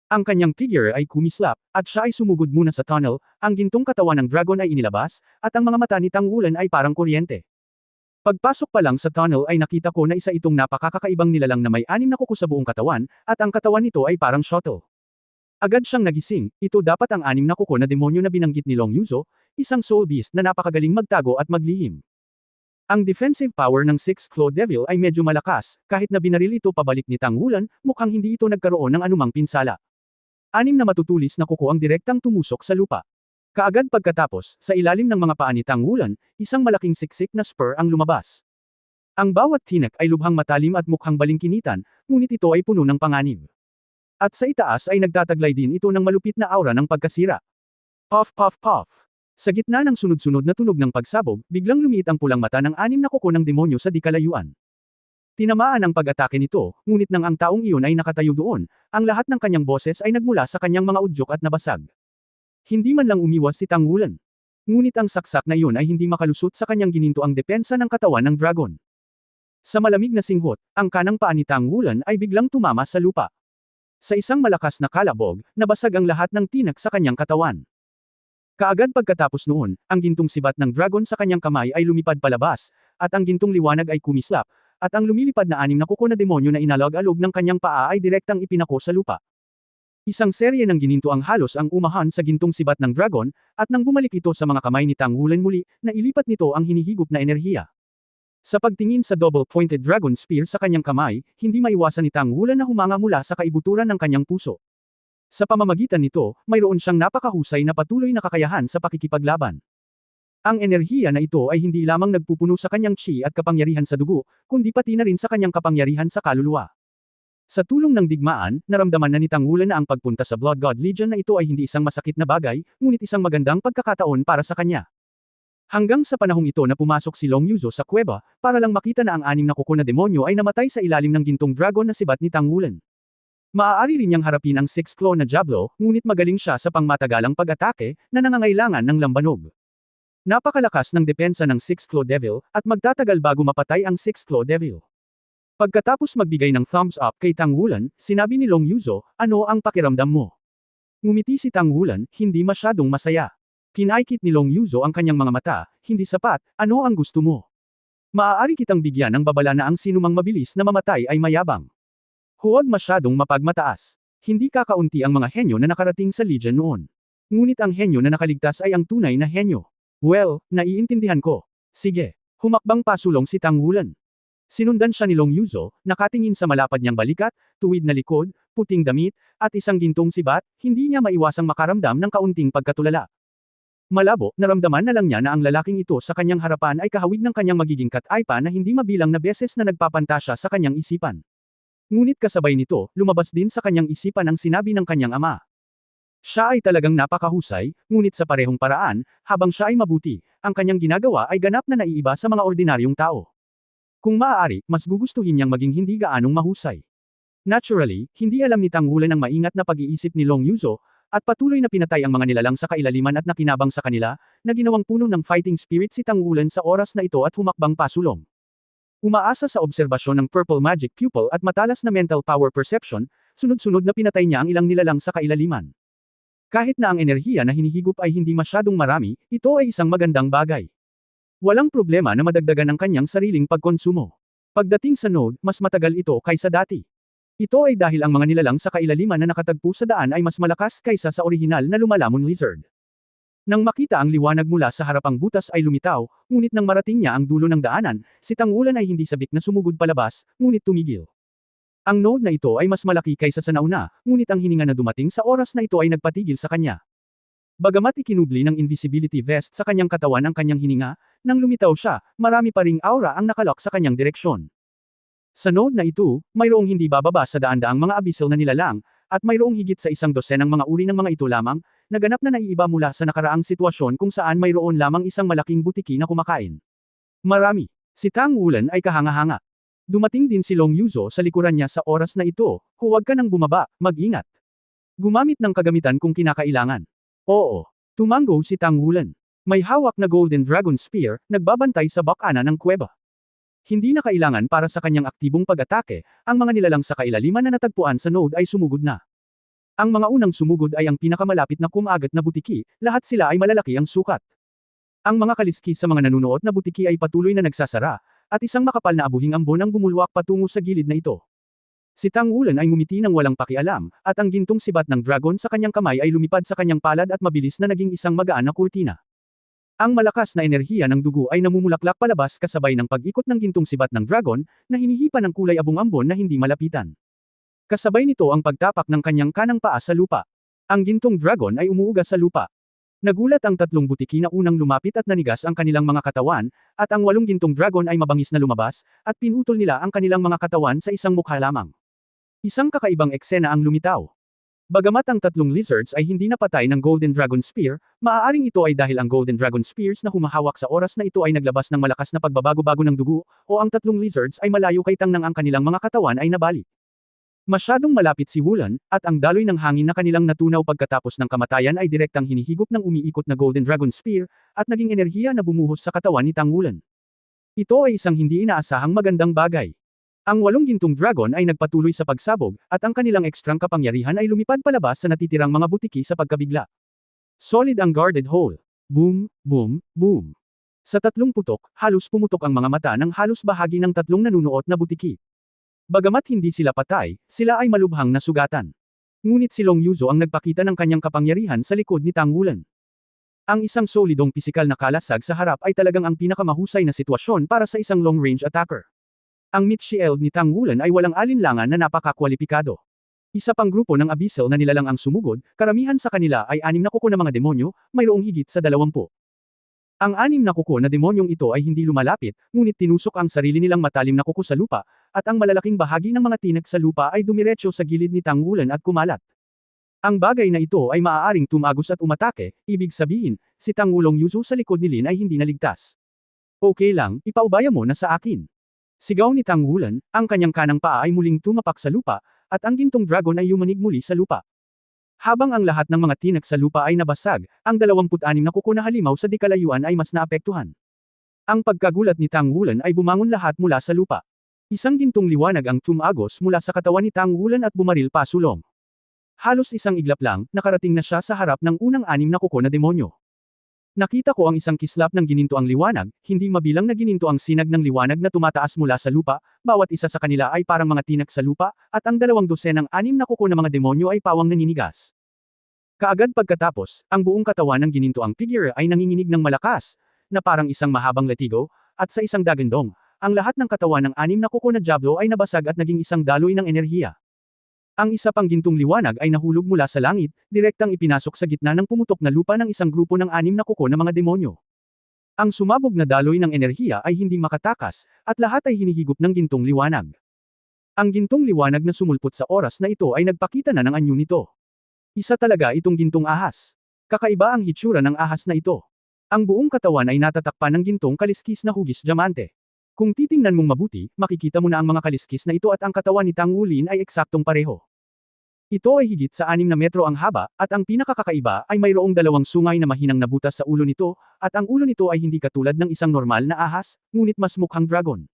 Ang kanyang figure ay kumislap, at siya ay sumugod muna sa tunnel, ang gintong katawan ng dragon ay inilabas, at ang mga mata ni Tang Wulan ay parang kuryente. Pagpasok pa lang sa tunnel ay nakita ko na isa itong napakakakaibang nilalang na may 6 na kuko sa buong katawan, at ang katawan nito ay parang shuttle. Agad siyang nagising, ito dapat ang 6 na kuko na demonyo na binanggit ni Long Yuzo, isang soul beast na napakagaling magtago at maglihim. Ang defensive power ng Sixth Claw Devil ay medyo malakas, kahit na binaril ito pabalik ni Tang Wulan, mukhang hindi ito nagkaroon ng anumang pinsala. 6 na matutulis na kuko ang direktang tumusok sa lupa. Kaagad pagkatapos, sa ilalim ng mga paa ni Tang Wulan, isang malaking siksik na spur ang lumabas. Ang bawat tinak ay lubhang matalim at mukhang balingkinitan, ngunit ito ay puno ng panganib. At sa itaas ay nagtataglay din ito ng malupit na aura ng pagkasira. Puff puff puff. Sa gitna ng sunod-sunod na tunog ng pagsabog, biglang lumiit ang pulang mata ng 6 na kuko ng demonyo sa di kalayuan. Tinamaan ang pag-atake nito, ngunit nang ang taong iyon ay nakatayo doon, ang lahat ng kanyang boses ay nagmula sa kanyang mga udyok at nabasag. Hindi man lang umiwas si Tang Wulan. Ngunit ang saksak na iyon ay hindi makalusot sa kanyang gininto ang depensa ng katawan ng dragon. Sa malamig na singhot, ang kanang paa ni Tang Wulan ay biglang tumama sa lupa. Sa isang malakas na kalabog, nabasag ang lahat ng tinak sa kanyang katawan. Kaagad pagkatapos noon, ang gintong sibat ng dragon sa kanyang kamay ay lumipad palabas, at ang gintong liwanag ay kumislap, at ang lumilipad na 6 na kuko na demonyo na inalog-alog ng kanyang paa ay direktang ipinako sa lupa. Isang serye ng gininto ang halos ang umahan sa gintong sibat ng dragon, at nang bumalik ito sa mga kamay ni Tang Wulan muli, nailipat nito ang hinihigop na enerhiya. Sa pagtingin sa double-pointed dragon spear sa kanyang kamay, hindi maiwasan ni Tang Wulan na humanga mula sa kaibuturan ng kanyang puso. Sa pamamagitan nito, mayroon siyang napakahusay na patuloy na kakayahan sa pakikipaglaban. Ang enerhiya na ito ay hindi lamang nagpupuno sa kanyang chi at kapangyarihan sa dugo, kundi pati na rin sa kanyang kapangyarihan sa kaluluwa. Sa tulong ng digmaan, naramdaman na ni Tang Wulan na ang pagpunta sa Blood God Legion na ito ay hindi isang masakit na bagay, ngunit isang magandang pagkakataon para sa kanya. Hanggang sa panahong ito na pumasok si Long Yuzo sa kuweba, para lang makita na ang 6 na kuko na demonyo ay namatay sa ilalim ng gintong dragon na sibat ni Tang Wulan. Maaari rin niyang harapin ang Sixth Claw na Diablo, ngunit magaling siya sa pangmatagalang pag-atake, na nangangailangan ng lambanog. Napakalakas ng depensa ng Sixth Claw Devil, at magtatagal bago mapatay ang Sixth Claw Devil. Pagkatapos magbigay ng thumbs up kay Tang Wulan, sinabi ni Long Yuzo, ano ang pakiramdam mo? Ngumiti si Tang Wulan, hindi masyadong masaya. Kinaikit ni Long Yuzo ang kanyang mga mata, hindi sapat, ano ang gusto mo? Maaari kitang bigyan ng babala na ang sinumang mabilis na mamatay ay mayabang. Huwag masyadong mapagmataas. Hindi kakaunti ang mga henyo na nakarating sa Legion noon. Ngunit ang henyo na nakaligtas ay ang tunay na henyo. Well, naiintindihan ko. Sige. Humakbang pasulong si Tang Wulan. Sinundan siya ni Long Yuzo, nakatingin sa malapad niyang balikat, tuwid na likod, puting damit, at isang gintong sibat, hindi niya maiwasang makaramdam ng kaunting pagkatulala. Malabo, naramdaman na lang niya na ang lalaking ito sa kanyang harapan ay kahawig ng kanyang magiging kataypa na hindi mabilang na beses na nagpapantasya sa kanyang isipan. Ngunit kasabay nito, lumabas din sa kanyang isipan ang sinabi ng kanyang ama. Siya ay talagang napakahusay, ngunit sa parehong paraan, habang siya ay mabuti, ang kanyang ginagawa ay ganap na naiiba sa mga ordinaryong tao. Kung maaari, mas gugustuhin niyang maging hindi gaanong mahusay. Naturally, hindi alam ni Tang Wulan ang maingat na pag-iisip ni Long Yuzo, at patuloy na pinatay ang mga nilalang sa kailaliman at nakinabang sa kanila, na ginawang puno ng fighting spirit si Tang Wulan sa oras na ito at humakbang pasulong. Umaasa sa obserbasyon ng Purple Magic Pupil at matalas na mental power perception, sunod-sunod na pinatay niya ang ilang nilalang sa kailaliman. Kahit na ang enerhiya na hinihigop ay hindi masyadong marami, ito ay isang magandang bagay. Walang problema na madagdagan ang kanyang sariling pagkonsumo. Pagdating sa node, mas matagal ito kaysa dati. Ito ay dahil ang mga nilalang sa kailaliman na nakatagpo sa daan ay mas malakas kaysa sa orihinal na lumalamon lizard. Nang makita ang liwanag mula sa harapang butas ay lumitaw, ngunit nang marating niya ang dulo ng daanan, si Tang Wulan ay hindi sabik na sumugod palabas, ngunit tumigil. Ang node na ito ay mas malaki kaysa sa nauna, ngunit ang hininga na dumating sa oras na ito ay nagpatigil sa kanya. Bagamat ikinubli ng invisibility vest sa kanyang katawan ang kanyang hininga, nang lumitaw siya, marami pa ring aura ang nakalok sa kanyang direksyon. Sa node na ito, mayroong hindi bababa sa daan-daang mga abyssal na nilalang, at mayroong higit sa 100 ng mga uri ng mga ito lamang, na ganap na naiiba mula sa nakaraang sitwasyon kung saan mayroon lamang isang malaking butiki na kumakain. Marami. Si Tang Wulan ay kahanga-hanga. Dumating din si Long Yuzo sa likuran niya sa oras na ito, huwag ka nang bumaba, mag-ingat. Gumamit ng kagamitan kung kinakailangan. Oo. Tumango si Tang Wulan. May hawak na Golden Dragon Spear, nagbabantay sa bakana ng kuweba. Hindi na kailangan para sa kanyang aktibong pag-atake, ang mga nilalang sa kailaliman na natagpuan sa node ay sumugod na. Ang mga unang sumugod ay ang pinakamalapit na kumagat na butiki, lahat sila ay malalaki ang sukat. Ang mga kaliski sa mga nanunuot na butiki ay patuloy na nagsasara, at isang makapal na abuhing ambon ang bumulwak patungo sa gilid na ito. Si Tang Wulan ay ngumiti ng walang pakialam, at ang gintong sibat ng dragon sa kanyang kamay ay lumipad sa kanyang palad at mabilis na naging isang magaan na kurtina. Ang malakas na enerhiya ng dugo ay namumulaklak palabas kasabay ng pag-ikot ng gintong sibat ng dragon, na hinihipan ng kulay abong ambon na hindi malapitan. Kasabay nito ang pagtapak ng kanyang kanang paa sa lupa. Ang gintong dragon ay umuuga sa lupa. Nagulat ang tatlong butiki na unang lumapit at nanigas ang kanilang mga katawan, at ang 8 gintong dragon ay mabangis na lumabas, at pinutol nila ang kanilang mga katawan sa isang mukha lamang. Isang kakaibang eksena ang lumitaw. Bagamat ang 3 lizards ay hindi napatay ng Golden Dragon Spear, maaaring ito ay dahil ang Golden Dragon Spears na humahawak sa oras na ito ay naglabas ng malakas na pagbabago-bago ng dugo, o ang 3 lizards ay malayo kay Tang nang ang kanilang mga katawan ay nabali. Masyadong malapit si Wulan, at ang daloy ng hangin na kanilang natunaw pagkatapos ng kamatayan ay direktang hinihigop ng umiikot na Golden Dragon Spear, at naging enerhiya na bumuhos sa katawan ni Tang Wulan. Ito ay isang hindi inaasahang magandang bagay. Ang 8 gintong dragon ay nagpatuloy sa pagsabog, at ang kanilang ekstrang kapangyarihan ay lumipad palabas sa natitirang mga butiki sa pagkabigla. Solid ang guarded hole. Boom, boom, boom. Sa 3 putok, halos pumutok ang mga mata ng halos bahagi ng 3 nanunuot na butiki. Bagamat hindi sila patay, sila ay malubhang nasugatan. Ngunit si Long Yuzo ang nagpakita ng kanyang kapangyarihan sa likod ni Tang Wulan. Ang isang solidong pisikal na kalasag sa harap ay talagang ang pinakamahusay na sitwasyon para sa isang long-range attacker. Ang meat shield ni Tang Wulan ay walang alinlangan na napakakwalipikado. Isa pang grupo ng abyssal na nilalang ang sumugod, karamihan sa kanila ay 6 na kuko na mga demonyo, mayroong higit sa 20. Ang 6 na kuko na demonyong ito ay hindi lumalapit, ngunit tinusok ang sarili nilang matalim na kuko sa lupa, at ang malalaking bahagi ng mga tinik sa lupa ay dumiretso sa gilid ni Tang Wulan at kumalat. Ang bagay na ito ay maaaring tumagos at umatake, ibig sabihin, si Tang Wulong Yuzu sa likod ni Lin ay hindi naligtas. Okay lang, ipaubaya mo na sa akin. Sigaw ni Tang Wulan, ang kanyang kanang paa ay muling tumapak sa lupa, at ang gintong dragon ay yumanig muli sa lupa. Habang ang lahat ng mga tinik sa lupa ay nabasag, ang 26 na kuko na halimaw sa dikalayuan ay mas naapektuhan. Ang pagkagulat ni Tang Wulan ay bumangon lahat mula sa lupa. Isang gintong liwanag ang tumagos mula sa katawan ni Tang Wulan at bumaril pasulong. Halos isang iglap lang, nakarating na siya sa harap ng unang 6 na kuko na demonyo. Nakita ko ang isang kislap ng gininto ang liwanag, hindi mabilang na gininto ang sinag ng liwanag na tumataas mula sa lupa, bawat isa sa kanila ay parang mga tinak sa lupa, at ang 2 dosenang 6 na kuko ng mga demonyo ay pawang naninigas. Kaagad pagkatapos, ang buong katawan ng gininto ang figure ay nanginginig ng malakas, na parang isang mahabang latigo, at sa isang dagandong, ang lahat ng katawan ng 6 na kuko na Diablo ay nabasag at naging isang daloy ng enerhiya. Ang isa pang gintong liwanag ay nahulog mula sa langit, direktang ipinasok sa gitna ng pumutok na lupa ng isang grupo ng 6 na kuko na mga demonyo. Ang sumabog na daloy ng enerhiya ay hindi makatakas, at lahat ay hinihigop ng gintong liwanag. Ang gintong liwanag na sumulpot sa oras na ito ay nagpakita na ng anyo nito. Isa talaga itong gintong ahas. Kakaiba ang hitsura ng ahas na ito. Ang buong katawan ay natatakpan ng gintong kaliskis na hugis diamante. Kung titingnan mong mabuti, makikita mo na ang mga kaliskis na ito at ang katawan ni Tang Wulin ay eksaktong pareho. Ito ay higit sa 6 na metro ang haba, at ang pinakakakaiba ay mayroong 2 sungay na mahinang nabutas sa ulo nito, at ang ulo nito ay hindi katulad ng isang normal na ahas, ngunit mas mukhang dragon.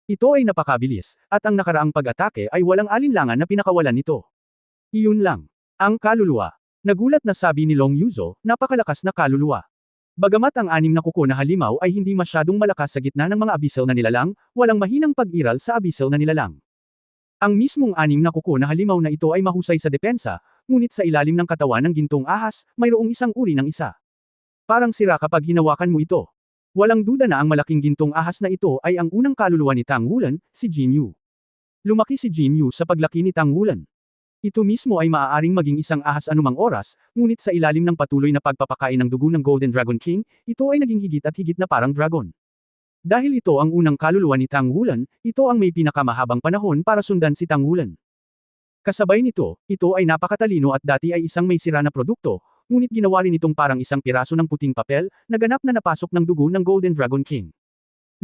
Ito ay napakabilis, at ang nakaraang pag-atake ay walang alinlangan na pinakawalan nito. Iyon lang. Ang kaluluwa. Nagulat na sabi ni Long Yuzo, napakalakas na kaluluwa. Bagamat ang 6 na kuko na halimaw ay hindi masyadong malakas sa gitna ng mga abyssal na nilalang, walang mahinang pag-iral sa abyssal na nilalang. Ang mismong 6 na kuko na halimaw na ito ay mahusay sa depensa, ngunit sa ilalim ng katawan ng gintong ahas, mayroong isang uri ng isa. Parang sira kapag hinawakan mo ito. Walang duda na ang malaking gintong ahas na ito ay ang unang kaluluwa ni Tang Wulan, si Jin Yu. Lumaki si Jin Yu sa paglaki ni Tang Wulan. Ito mismo ay maaaring maging isang ahas anumang oras, ngunit sa ilalim ng patuloy na pagpapakain ng dugo ng Golden Dragon King, ito ay naging higit at higit na parang dragon. Dahil ito ang unang kaluluwa ni Tang Wulan, ito ang may pinakamahabang panahon para sundan si Tang Wulan. Kasabay nito, ito ay napakatalino at dati ay isang may sira na produkto, ngunit ginawa rin itong parang isang piraso ng puting papel, na ganap na napasok ng dugo ng Golden Dragon King.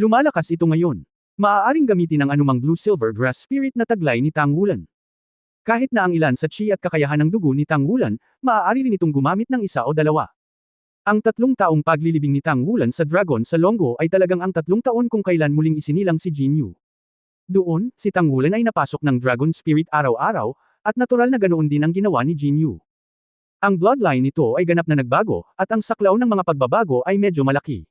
Lumalakas ito ngayon. Maaaring gamitin ang anumang blue-silver grass spirit na taglay ni Tang Wulan. Kahit na ang ilan sa chi at kakayahan ng dugo ni Tang Wulan, maaari rin itong gumamit ng isa o dalawa. Ang 3 taong paglilibing ni Tang Wulan sa Dragon sa Longgo ay talagang ang 3 taon kung kailan muling isinilang si Jin Yu. Doon, si Tang Wulan ay napasok ng Dragon Spirit araw-araw, at natural na ganoon din ang ginawa ni Jin Yu. Ang bloodline nito ay ganap na nagbago, at ang saklaw ng mga pagbabago ay medyo malaki.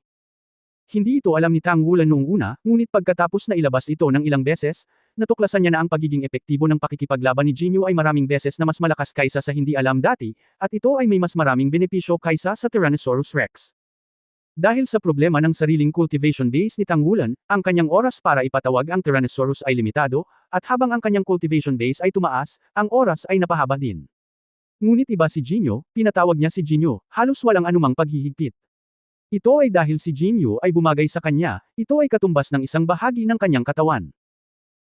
Hindi ito alam ni Tang Wulan noong una, ngunit pagkatapos na ilabas ito ng ilang beses, natuklasan niya na ang pagiging epektibo ng pakikipaglaban ni Jin Yu ay maraming beses na mas malakas kaysa sa hindi alam dati, at ito ay may mas maraming benepisyo kaysa sa Tyrannosaurus Rex. Dahil sa problema ng sariling cultivation base ni Tang Wulan, ang kanyang oras para ipatawag ang Tyrannosaurus ay limitado, at habang ang kanyang cultivation base ay tumaas, ang oras ay napahaba din. Ngunit iba si Jinyo, pinatawag niya si Jinyo, halos walang anumang paghihigpit. Ito ay dahil si Jinyo ay bumagay sa kanya, ito ay katumbas ng isang bahagi ng kanyang katawan.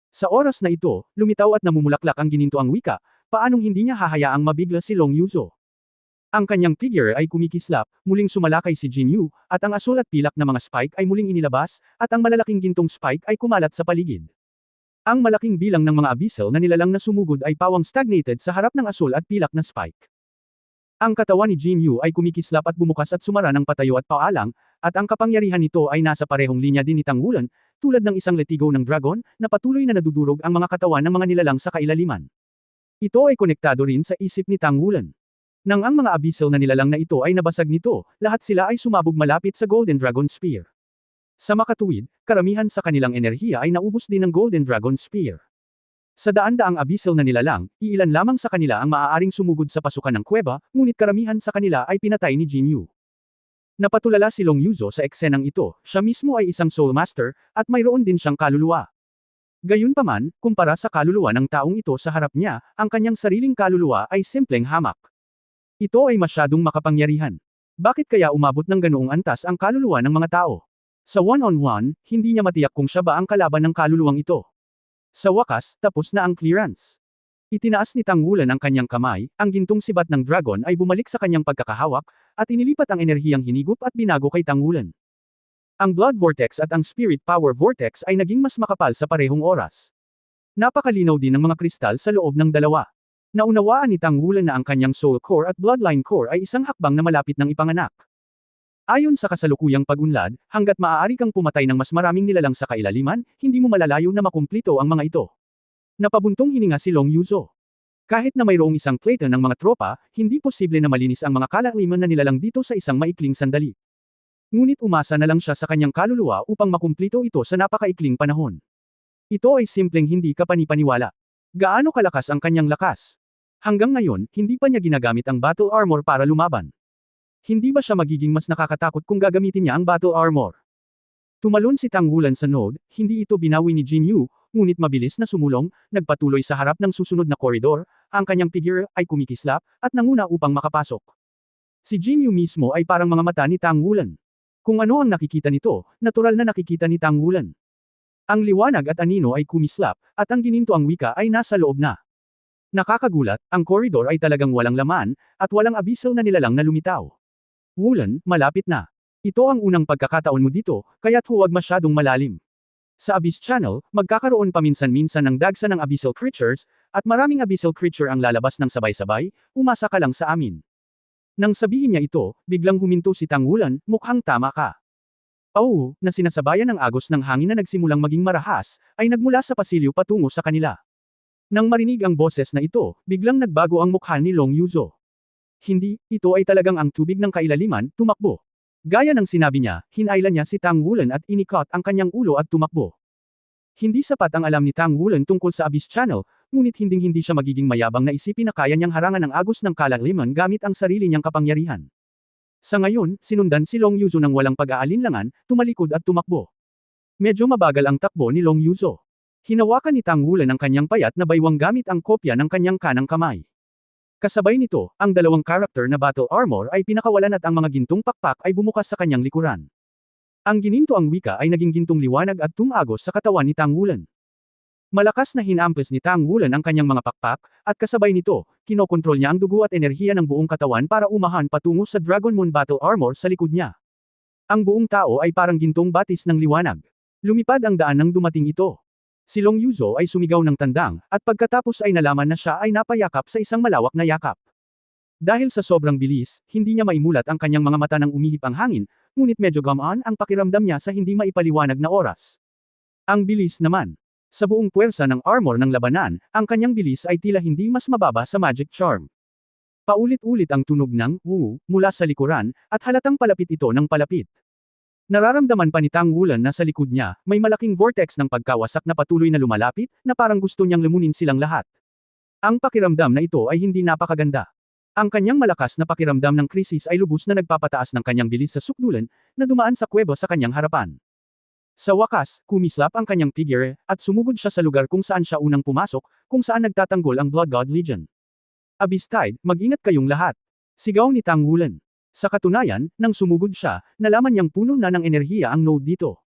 Sa oras na ito, lumitaw at namumulaklak ang gininto ang wika, paanong hindi niya hahayaang mabigla si Long Yuzo. Ang kanyang figure ay kumikislap, muling sumalakay si Jin Yu, at ang asul at pilak na mga spike ay muling inilabas, at ang malalaking gintong spike ay kumalat sa paligid. Ang malaking bilang ng mga abyssal na nilalang na sumugod ay pawang stagnated sa harap ng asul at pilak na spike. Ang katawan ni Jin Yu ay kumikislap at bumukas at sumara ng patayo at paalang, at ang kapangyarihan nito ay nasa parehong linya din ni Tang Wulan, tulad ng isang letigo ng dragon, na patuloy na nadudurog ang mga katawan ng mga nilalang sa kailaliman. Ito ay konektado rin sa isip ni Tang Wulan. Nang ang mga abyssal na nilalang na ito ay nabasag nito, lahat sila ay sumabog malapit sa Golden Dragon Spear. Sa makatuwid, karamihan sa kanilang enerhiya ay naubos din ng Golden Dragon Spear. Sa daan-daang abyssal na nilalang, iilan lamang sa kanila ang maaaring sumugod sa pasukan ng kuweba, ngunit karamihan sa kanila ay pinatay ni Jin Yu. Napatulala si Long Yuzo sa eksenang ito, siya mismo ay isang Soul Master, at mayroon din siyang kaluluwa. Gayunpaman, kumpara sa kaluluwa ng taong ito sa harap niya, ang kanyang sariling kaluluwa ay simpleng hamak. Ito ay masyadong makapangyarihan. Bakit kaya umabot ng ganoong antas ang kaluluwa ng mga tao? Sa one-on-one, hindi niya matiyak kung siya ba ang kalaban ng kaluluwang ito. Sa wakas, tapos na ang clearance. Itinaas ni Tang Wulan ang kanyang kamay, ang gintong sibat ng dragon ay bumalik sa kanyang pagkakahawak, at inilipat ang enerhiyang hinigup at binago kay Tang Wulan. Ang Blood Vortex at ang Spirit Power Vortex ay naging mas makapal sa parehong oras. Napakalinaw din ng mga kristal sa loob ng dalawa. Naunawaan ni Tang Wulan na ang kanyang Soul Core at Bloodline Core ay isang hakbang na malapit ng ipanganak. Ayon sa kasalukuyang pag-unlad, hangga't maaari kang pumatay ng mas maraming nilalang sa kailaliman, hindi mo malalayo na makumplito ang mga ito. Napabuntong hininga si Long Yuzo. Kahit na mayroong isang plate ng mga tropa, hindi posible na malinis ang mga kalaliman na nilalang dito sa isang maikling sandali. Ngunit umasa na lang siya sa kanyang kaluluwa upang makumplito ito sa napakaikling panahon. Ito ay simpleng hindi kapanipaniwala. Gaano kalakas ang kanyang lakas? Hanggang ngayon, hindi pa niya ginagamit ang battle armor para lumaban. Hindi ba siya magiging mas nakakatakot kung gagamitin niya ang battle armor? Tumalon si Tang Wulan sa node, hindi ito binawi ni Jin Yu, ngunit mabilis na sumulong, nagpatuloy sa harap ng susunod na koridor, ang kanyang figure ay kumikislap, at nanguna upang makapasok. Si Jin Yu mismo ay parang mga mata ni Tang Wulan. Kung ano ang nakikita nito, natural na nakikita ni Tang Wulan. Ang liwanag at anino ay kumislap, at ang gininto ang wika ay nasa loob na. Nakakagulat, ang koridor ay talagang walang laman, at walang abyssal na nilalang na lumitaw. Wulan, malapit na. Ito ang unang pagkakataon mo dito, kaya't huwag masyadong malalim. Sa Abyss Channel, magkakaroon paminsan-minsan ng dagsa ng abyssal creatures, at maraming abyssal creature ang lalabas ng sabay-sabay, umasa ka lang sa amin. Nang sabihin niya ito, biglang huminto si Tang Wulan, mukhang tama ka. Oh, na sinasabayan ng agos ng hangin na nagsimulang maging marahas, ay nagmula sa pasilyo patungo sa kanila. Nang marinig ang boses na ito, biglang nagbago ang mukha ni Long Yuzo. Hindi, ito ay talagang ang tubig ng kailaliman, tumakbo. Gaya ng sinabi niya, hinailan niya si Tang Wulan at inikot ang kanyang ulo at tumakbo. Hindi sapat ang alam ni Tang Wulan tungkol sa Abyss Channel, ngunit hindi siya magiging mayabang na isipin na kaya niyang harangan ang agos ng kailaliman gamit ang sarili niyang kapangyarihan. Sa ngayon, sinundan si Long Yuzo ng walang pag-aalinlangan, tumalikod at tumakbo. Medyo mabagal ang takbo ni Long Yuzo. Hinawakan ni Tang Wulan ang kanyang payat na baywang gamit ang kopya ng kanyang kanang kamay. Kasabay nito, ang dalawang karakter na battle armor ay pinakawalan at ang mga gintong pakpak ay bumukas sa kanyang likuran. Ang gininto ang wika ay naging gintong liwanag at tumagos sa katawan ni Tang Wulan. Malakas na hinampes ni Tang Wulan ang kanyang mga pakpak, at kasabay nito, kinokontrol niya ang dugo at enerhiya ng buong katawan para umahan patungo sa Dragon Moon Battle Armor sa likod niya. Ang buong tao ay parang gintong batis ng liwanag. Lumipad ang daan nang dumating ito. Si Long Yuzo ay sumigaw ng tandang, at pagkatapos ay nalaman na siya ay napayakap sa isang malawak na yakap. Dahil sa sobrang bilis, hindi niya maimulat ang kanyang mga mata nang umihip ang hangin, ngunit medyo gamaan ang pakiramdam niya sa hindi maipaliwanag na oras. Ang bilis naman. Sa buong puwersa ng armor ng labanan, ang kanyang bilis ay tila hindi mas mababa sa magic charm. Paulit-ulit ang tunog ng "woo" mula sa likuran, at halatang palapit ito ng palapit. Nararamdaman pa ni Tang Wulan na sa likod niya, may malaking vortex ng pagkawasak na patuloy na lumalapit, na parang gusto niyang lumunin silang lahat. Ang pakiramdam na ito ay hindi napakaganda. Ang kanyang malakas na pakiramdam ng krisis ay lubos na nagpapataas ng kanyang bilis sa sukdulan, na dumaan sa kuweba sa kanyang harapan. Sa wakas, kumislap ang kanyang figure, at sumugod siya sa lugar kung saan siya unang pumasok, kung saan nagtatanggol ang Blood God Legion. Abyss Tide, mag-ingat kayong lahat. Sigaw ni Tang Wulan. Sa katunayan, nang sumugod siya, nalaman niyang puno na ng enerhiya ang node dito.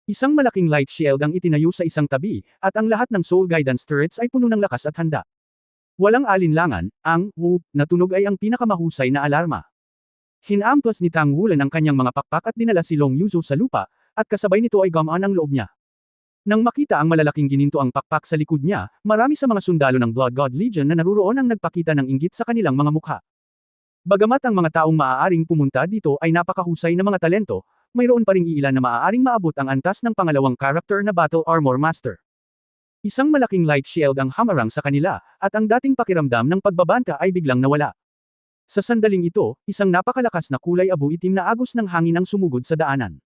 Isang malaking light shield ang itinayo sa isang tabi, at ang lahat ng soul guidance turrets ay puno ng lakas at handa. Walang alinlangan, ang "whoop" na tunog ay ang pinakamahusay na alarma. Hinamplas ni Tang Wulan ang kanyang mga pakpak at dinala si Long Yuzo sa lupa, at kasabay nito ay gamaan ang loob niya. Nang makita ang malalaking gininto ang pakpak sa likod niya, marami sa mga sundalo ng Blood God Legion na naruroon ang nagpakita ng inggit sa kanilang mga mukha. Bagamat ang mga taong maaaring pumunta dito ay napakahusay na mga talento, mayroon pa ring iilan na maaaring maabot ang antas ng pangalawang character na Battle Armor Master. Isang malaking light shield ang hamarang sa kanila, at ang dating pakiramdam ng pagbabanta ay biglang nawala. Sa sandaling ito, isang napakalakas na kulay abo-itim na agos ng hangin ang sumugod sa daanan.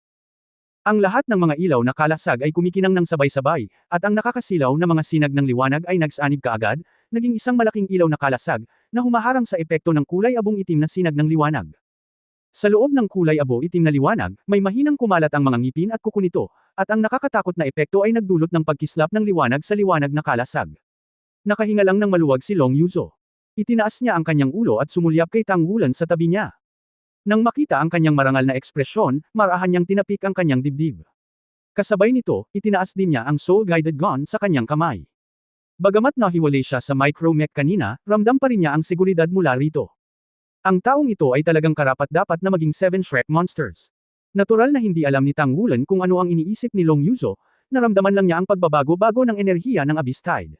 Ang lahat ng mga ilaw na kalasag ay kumikinang ng sabay-sabay, at ang nakakasilaw na mga sinag ng liwanag ay nagsanib kaagad, naging isang malaking ilaw na kalasag, na humaharang sa epekto ng kulay abong-itim na sinag ng liwanag. Sa loob ng kulay abo-itim na liwanag, may mahinang kumalat ang mga ngipin at kuko nito, at ang nakakatakot na epekto ay nagdulot ng pagkislap ng liwanag sa liwanag na kalasag. Nakahinga lang ng maluwag si Long Yuzo. Itinaas niya ang kanyang ulo at sumulyap kay Tang Wulan sa tabi niya. Nang makita ang kanyang marangal na ekspresyon, marahan niyang tinapik ang kanyang dibdib. Kasabay nito, itinaas din niya ang soul-guided gun sa kanyang kamay. Bagamat nahiwalay siya sa micro-mech kanina, ramdam pa rin niya ang seguridad mula rito. Ang taong ito ay talagang karapat-dapat na maging 7 Shrek monsters. Natural na hindi alam ni Tang Wulan kung ano ang iniisip ni Long Yuzo, naramdaman lang niya ang pagbabago-bago ng enerhiya ng Abyss Tide.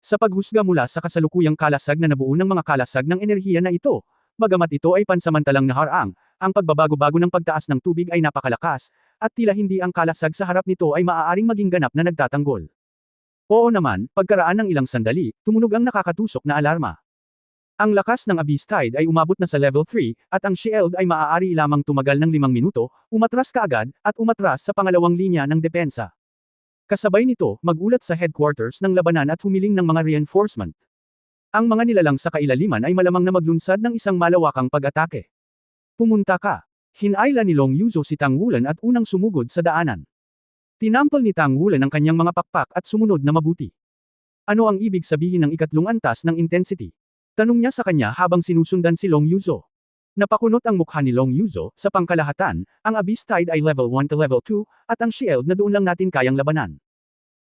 Sa paghusga mula sa kasalukuyang kalasag na nabuo ng mga kalasag ng enerhiya na ito, bagamat ito ay pansamantalang naharang, ang pagbabago-bago ng pagtaas ng tubig ay napakalakas, at tila hindi ang kalasag sa harap nito ay maaaring maging ganap na nagtatanggol. Oo naman, pagkaraan ng ilang sandali, tumunog ang nakakatusok na alarma. Ang lakas ng Abyss Tide ay umabot na sa level 3, at ang shield ay maaari lamang tumagal ng 5 minuto, umatras kaagad, at umatras sa pangalawang linya ng depensa. Kasabay nito, magulat sa headquarters ng labanan at humiling ng mga reinforcement. Ang mga nilalang sa kailaliman ay malamang na maglunsad ng isang malawakang pag-atake. Pumunta ka. Hinayla ni Long Yuzo si Tang Wulan at unang sumugod sa daanan. Tinampal ni Tang Wulan ang kanyang mga pakpak at sumunod na mabuti. Ano ang ibig sabihin ng ikatlong antas ng intensity? Tanong niya sa kanya habang sinusundan si Long Yuzo. Napakunot ang mukha ni Long Yuzo, sa pangkalahatan, ang Abyss Tide ay level 1 to level 2, at ang shield na doon lang natin kayang labanan.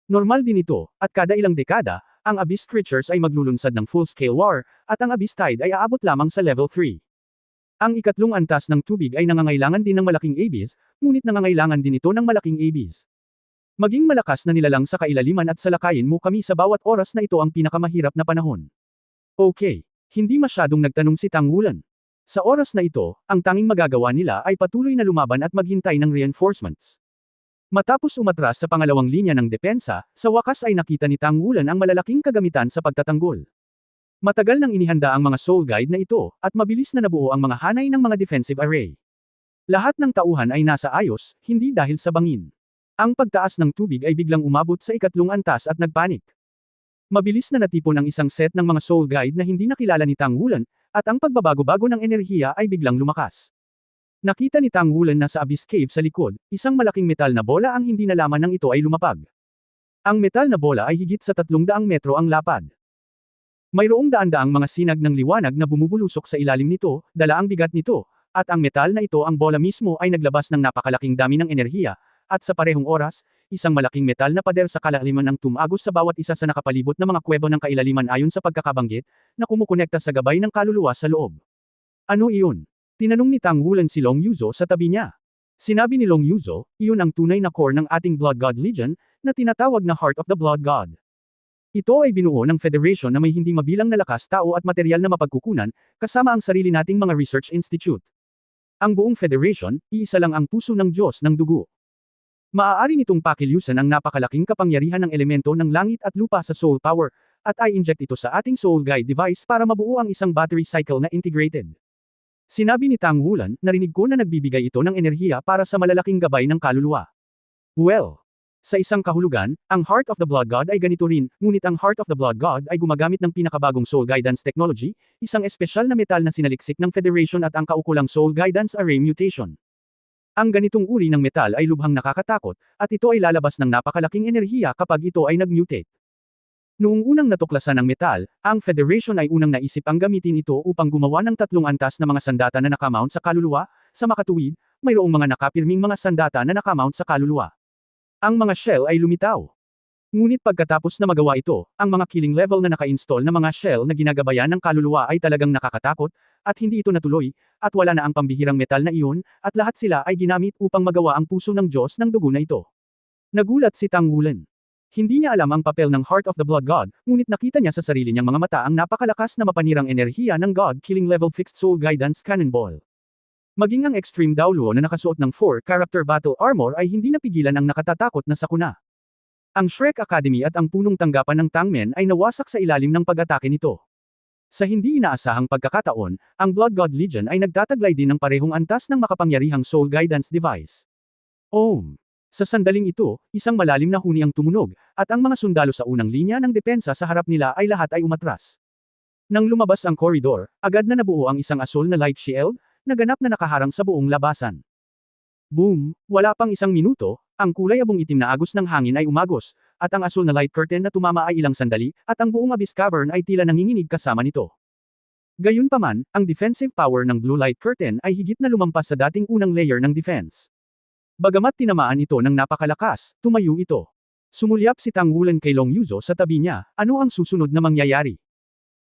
Normal din ito, at kada ilang dekada, ang Abyss creatures ay maglulunsad ng full-scale war, at ang Abyss Tide ay aabot lamang sa level 3. Ang ikatlong antas ng tubig ay nangangailangan din ng malaking ABs, ngunit nangangailangan din ito ng malaking ABs. Maging malakas na nilalang sa kailaliman at salakayin mo kami sa bawat oras na ito ang pinakamahirap na panahon. Okay. Hindi masyadong nagtanong si Tang Wulan. Sa oras na ito, ang tanging magagawa nila ay patuloy na lumaban at maghintay ng reinforcements. Matapos umatras sa pangalawang linya ng depensa, sa wakas ay nakita ni Tang Wulan ang malalaking kagamitan sa pagtatanggol. Matagal nang inihanda ang mga soul guide na ito, at mabilis na nabuo ang mga hanay ng mga defensive array. Lahat ng tauhan ay nasa ayos, hindi dahil sa bangin. Ang pagtaas ng tubig ay biglang umabot sa ikatlong antas at nagpanik. Mabilis na natipon ang isang set ng mga soul guide na hindi nakilala ni Tang Wulan, at ang pagbabago-bago ng enerhiya ay biglang lumakas. Nakita ni Tang Wulan na sa Abyss Cave sa likod, isang malaking metal na bola ang hindi nalaman ng ito ay lumapag. Ang metal na bola ay higit sa 300 metro ang lapad. Mayroong daan-daang mga sinag ng liwanag na bumubulusok sa ilalim nito, dala ang bigat nito, at ang metal na ito ang bola mismo ay naglabas ng napakalaking dami ng enerhiya, at sa parehong oras, isang malaking metal na pader sa kalaliman ang tumagos sa bawat isa sa nakapalibot na mga kuwebo ng kailaliman ayon sa pagkakabanggit, na kumukonekta sa gabay ng kaluluwa sa loob. Ano iyon? Tinanong ni Tang Wulan si Long Yuzo sa tabi niya. Sinabi ni Long Yuzo, iyon ang tunay na core ng ating Blood God Legion, na tinatawag na Heart of the Blood God. Ito ay binuo ng Federation na may hindi mabilang na lakas tao at materyal na mapagkukunan, kasama ang sarili nating mga research institute. Ang buong Federation, iisa lang ang puso ng Diyos ng dugo. Maaari nitong pakilusan ang napakalaking kapangyarihan ng elemento ng langit at lupa sa soul power, at i-inject ito sa ating soul guide device para mabuo ang isang battery cycle na integrated. Sinabi ni Tang Wulan, narinig ko na nagbibigay ito ng enerhiya para sa malalaking gabay ng kaluluwa. Well, sa isang kahulugan, ang Heart of the Blood God ay ganito rin, ngunit ang Heart of the Blood God ay gumagamit ng pinakabagong soul guidance technology, isang espesyal na metal na sinaliksik ng Federation at ang kaukulang soul guidance array mutation. Ang ganitong uri ng metal ay lubhang nakakatakot, at ito ay lalabas ng napakalaking enerhiya kapag ito ay nag-mutate. Noong unang natuklasan ng metal, ang Federation ay unang naisip ang gamitin ito upang gumawa ng 3 antas na mga sandata na nakamount sa kaluluwa, sa makatuwid, mayroong mga nakapirming mga sandata na nakamount sa kaluluwa. Ang mga shell ay lumitaw. Ngunit pagkatapos na magawa ito, ang mga killing level na naka-install na mga shell na ginagabayan ng kaluluwa ay talagang nakakatakot, at hindi ito natuloy, at wala na ang pambihirang metal na iyon, at lahat sila ay ginamit upang magawa ang puso ng Diyos ng dugo na ito. Nagulat si Tang Wulan. Hindi niya alam ang papel ng Heart of the Blood God, ngunit nakita niya sa sarili niyang mga mata ang napakalakas na mapanirang enerhiya ng God-killing level fixed soul guidance cannonball. Maging ang Extreme Daoluo na nakasuot ng 4-character battle armor ay hindi napigilan ang nakatatakot na sakuna. Ang Shrek Academy at ang punong tanggapan ng Tangmen ay nawasak sa ilalim ng pag-atake nito. Sa hindi inaasahang pagkakataon, ang Blood God Legion ay nagtataglay din ng parehong antas ng makapangyarihang soul guidance device. Sa sandaling ito, isang malalim na huni ang tumunog, at ang mga sundalo sa unang linya ng depensa sa harap nila ay lahat ay umatras. Nang lumabas ang koridor, agad na nabuo ang isang asul na light shield, na ganap na nakaharang sa buong labasan. Boom! Wala pang isang minuto, ang kulay abong itim na agos ng hangin ay umagos, at ang asul na light curtain na tumama ay ilang sandali, at ang buong abyss cavern ay tila nanginginig kasama nito. Gayunpaman, ang defensive power ng blue light curtain ay higit na lumampas sa dating unang layer ng defense. Bagamat tinamaan ito ng napakalakas, tumayo ito. Sumulyap si Tang Wulan kay Long Yuzo sa tabi niya, ano ang susunod na mangyayari?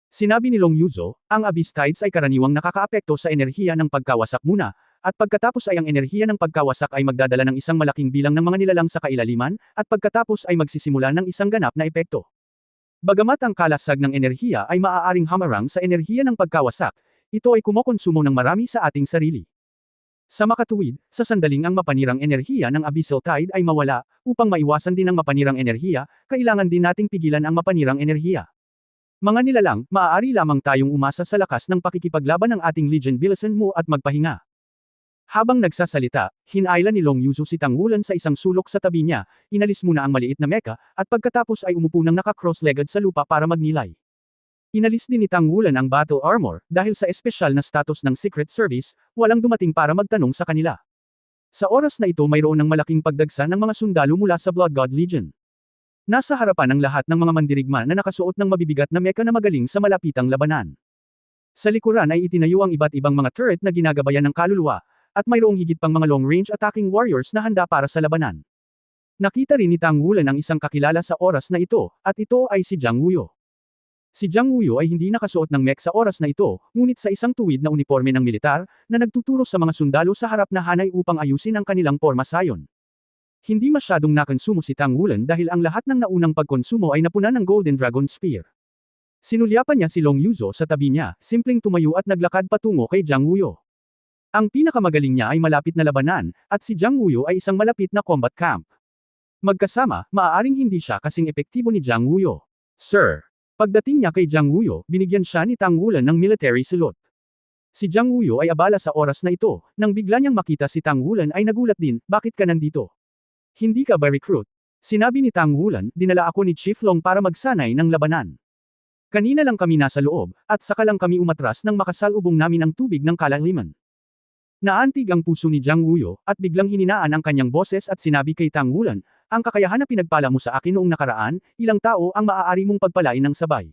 Sinabi ni Long Yuzo, ang abyss tides ay karaniwang nakakaapekto sa enerhiya ng pagkawasak muna, at pagkatapos ay ang enerhiya ng pagkawasak ay magdadala ng isang malaking bilang ng mga nilalang sa kailaliman, at pagkatapos ay magsisimula ng isang ganap na epekto. Bagamat ang kalasag ng enerhiya ay maaaring hamarang sa enerhiya ng pagkawasak, ito ay kumokonsumo ng marami sa ating sarili. Sa makatuwid, sa sandaling ang mapanirang enerhiya ng abyssal tide ay mawala, upang maiwasan din ang mapanirang enerhiya, kailangan din nating pigilan ang mapanirang enerhiya. Mga nilalang, maaari lamang tayong umasa sa lakas ng pakikipaglaban ng ating Legion bilisan mo at magpahinga. Habang nagsasalita, hinailan ni Long Yuzu si Tang Wulan sa isang sulok sa tabi niya, inalis muna ang maliit na mecha, at pagkatapos ay umupo ng naka-cross-legged sa lupa para magnilay. Inalis din ni Tang Wulan ang battle armor, dahil sa espesyal na status ng Secret Service, walang dumating para magtanong sa kanila. Sa oras na ito mayroon ng malaking pagdagsa ng mga sundalo mula sa Blood God Legion. Nasa harapan ang lahat ng mga mandirigma na nakasuot ng mabibigat na mecha na magaling sa malapitang labanan. Sa likuran ay itinayo ang iba't ibang mga turret na ginagabayan ng kaluluwa, at mayroong higit pang mga long-range attacking warriors na handa para sa labanan. Nakita rin ni Tang Wulan ang isang kakilala sa oras na ito, at ito ay si Jiang Wuyo. Si Jiang Wuyo ay hindi nakasuot ng mech sa oras na ito, ngunit sa isang tuwid na uniforme ng militar, na nagtuturo sa mga sundalo sa harap na hanay upang ayusin ang kanilang porma sayon. Hindi masyadong nakonsumo si Tang Wulan dahil ang lahat ng naunang pagkonsumo ay napunan ng Golden Dragon Spear. Sinulyapan niya si Long Yuzo sa tabi niya, simpleng tumayo at naglakad patungo kay Jiang Wuyo. Ang pinakamagaling niya ay malapit na labanan, at si Jiang Wuyo ay isang malapit na combat camp. Magkasama, maaaring hindi siya kasing epektibo ni Jiang Wuyo. Sir. Pagdating niya kay Jiang Wuyo, binigyan siya ni Tang Wulan ng military salute. Si Jiang Wuyo ay abala sa oras na ito, nang bigla niyang makita si Tang Wulan ay nagulat din, bakit ka nandito? Hindi ka ba recruit? Sinabi ni Tang Wulan, dinala ako ni Chief Long para magsanay ng labanan. Kanina lang kami nasa loob, at saka lang kami umatras nang makasalubong namin ang tubig ng kalaliman. Naantig ang puso ni Jiang Wuyo, at biglang hininaan ang kanyang boses at sinabi kay Tang Wulan, ang kakayahan na pinagpala mo sa akin noong nakaraan, ilang tao ang maaari mong pagpalain ng sabay.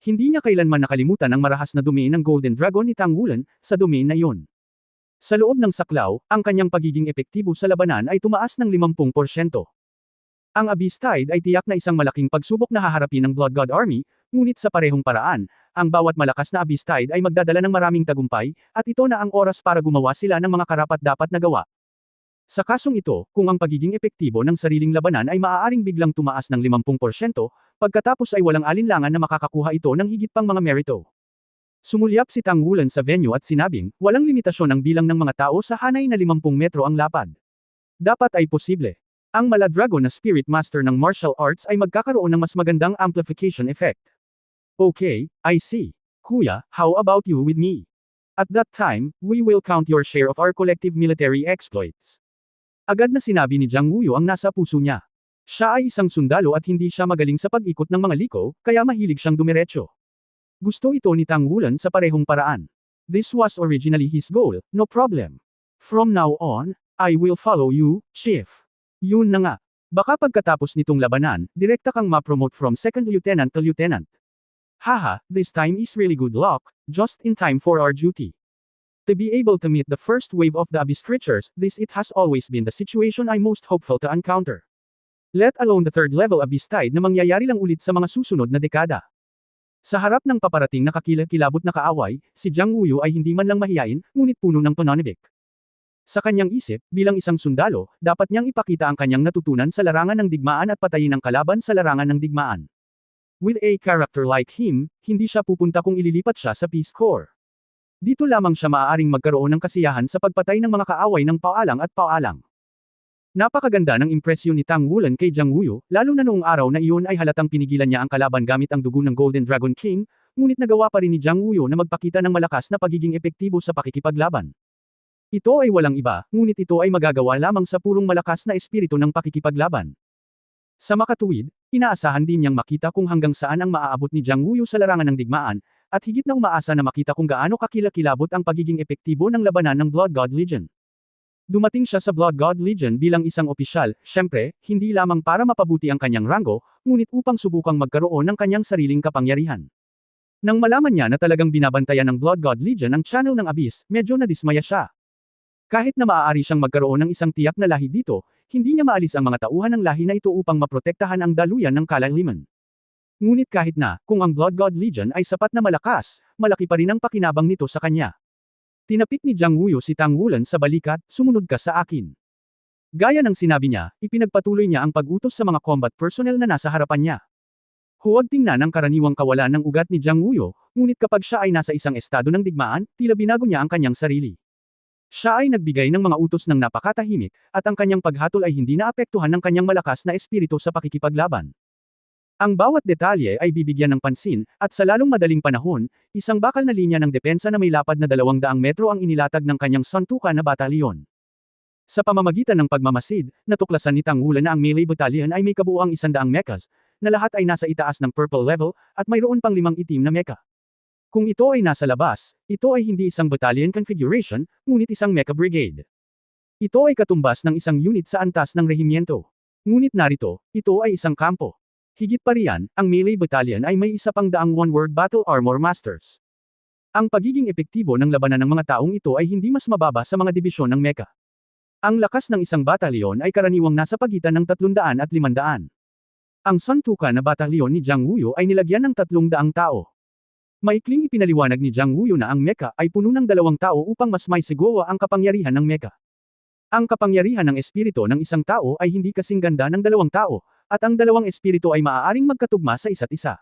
Hindi niya kailanman nakalimutan ang marahas na domain ng Golden Dragon ni Tang Wulan, sa domain na iyon. Sa loob ng saklaw, ang kanyang pagiging epektibo sa labanan ay tumaas ng 50%. Ang Abyss Tide ay tiyak na isang malaking pagsubok na haharapin ng Blood God Army, ngunit sa parehong paraan, ang bawat malakas na Abyss Tide ay magdadala ng maraming tagumpay, at ito na ang oras para gumawa sila ng mga karapat-dapat na gawa. Sa kasong ito, kung ang pagiging epektibo ng sariling labanan ay maaaring biglang tumaas ng 50%, pagkatapos ay walang alinlangan na makakakuha ito ng higit pang mga merito. Sumulyap si Tang Wulan sa venue at sinabing, walang limitasyon ang bilang ng mga tao sa hanay na 50 metro ang lapad. Dapat ay posible. Ang Maladragon na Spirit Master ng martial arts ay magkakaroon ng mas magandang amplification effect. Okay, I see. Kuya, how about you with me? At that time, we will count your share of our collective military exploits. Agad na sinabi ni Jiang Wuyo ang nasa puso niya. Siya ay isang sundalo at hindi siya magaling sa pag-ikot ng mga liko, kaya mahilig siyang dumiretso. Gusto ito ni Tang Wulan sa parehong paraan. This was originally his goal, no problem. From now on, I will follow you, Chief. Yun na nga. Baka pagkatapos nitong labanan, direkta kang ma-promote from second lieutenant to lieutenant. Haha, this time is really good luck, just in time for our duty. To be able to meet the first wave of the Abyss creatures, it has always been the situation I'm most hopeful to encounter. Let alone the third level Abyss Tide na mangyayari lang ulit sa mga susunod na dekada. Sa harap ng paparating na kakilakilabot na kaaway, si Jiang Wuyo ay hindi man lang mahiyain, ngunit puno ng pananabik. Sa kanyang isip, bilang isang sundalo, dapat niyang ipakita ang kanyang natutunan sa larangan ng digmaan at patayin ang kalaban sa larangan ng digmaan. With a character like him, hindi siya pupunta kung ililipat siya sa Peace Corps. Dito lamang siya maaaring magkaroon ng kasiyahan sa pagpatay ng mga kaaway ng paalang at paalang. Napakaganda ng impresyon ni Tang Wulan kay Jiang Wuyo, lalo na noong araw na iyon ay halatang pinigilan niya ang kalaban gamit ang dugo ng Golden Dragon King, ngunit nagawa pa rin ni Jiang Wuyo na magpakita ng malakas na pagiging epektibo sa pakikipaglaban. Ito ay walang iba, ngunit ito ay magagawa lamang sa purong malakas na espiritu ng pakikipaglaban. Sa makatuwid, inaasahan din niyang makita kung hanggang saan ang maaabot ni Jiang Wuyo sa larangan ng digmaan, at higit na umaasa na makita kung gaano kakilakilabot ang pagiging epektibo ng labanan ng Blood God Legion. Dumating siya sa Blood God Legion bilang isang opisyal, syempre, hindi lamang para mapabuti ang kanyang ranggo, ngunit upang subukang magkaroon ng kanyang sariling kapangyarihan. Nang malaman niya na talagang binabantayan ng Blood God Legion ang channel ng Abyss, medyo nadismaya siya. Kahit na maaari siyang magkaroon ng isang tiyak na lahi dito, hindi niya maalis ang mga tauhan ng lahi na ito upang maprotektahan ang daluyan ng kalaliman. Ngunit kahit na, kung ang Blood God Legion ay sapat na malakas, malaki pa rin ang pakinabang nito sa kanya. Tinapik ni Jiang Wuyo si Tang Wulan sa balikat, sumunod ka sa akin. Gaya ng sinabi niya, ipinagpatuloy niya ang pag-utos sa mga combat personnel na nasa harapan niya. Huwag tingnan ang karaniwang kawalan ng ugat ni Jiang Wuyo, ngunit kapag siya ay nasa isang estado ng digmaan, tila binago niya ang kanyang sarili. Siya ay nagbigay ng mga utos ng napakatahimik, at ang kanyang paghatol ay hindi naapektuhan ng kanyang malakas na espiritu sa pakikipaglaban. Ang bawat detalye ay bibigyan ng pansin, at sa lalong madaling panahon, isang bakal na linya ng depensa na may lapad na 200 metro ang inilatag ng kanyang suntukan na batalyon. Sa pamamagitan ng pagmamasid, natuklasan ni Tangulan na ang melee battalion ay may kabuuang 100 mechas, na lahat ay nasa itaas ng purple level, at mayroon pang 5 itim na mecha. Kung ito ay nasa labas, ito ay hindi isang battalion configuration, ngunit isang mecha brigade. Ito ay katumbas ng isang unit sa antas ng rehimyento. Ngunit narito, ito ay isang kampo. Higit pa riyan, ang melee battalion ay may isa pang daang one-word battle armor masters. Ang pagiging epektibo ng labanan ng mga taong ito ay hindi mas mababa sa mga dibisyon ng mecha. Ang lakas ng isang batalyon ay karaniwang nasa pagitan ng 300 at 500. Ang suntukan na batalyon ni Jiang Wuyo ay nilagyan ng 300 tao. Maikling ipinaliwanag ni Jiang Wuyo na ang mecha ay puno ng 2 tao upang mas may sigawa ang kapangyarihan ng mecha. Ang kapangyarihan ng espiritu ng isang tao ay hindi kasing ganda ng 2 tao, at ang 2 espiritu ay maaaring magkatugma sa isa't isa.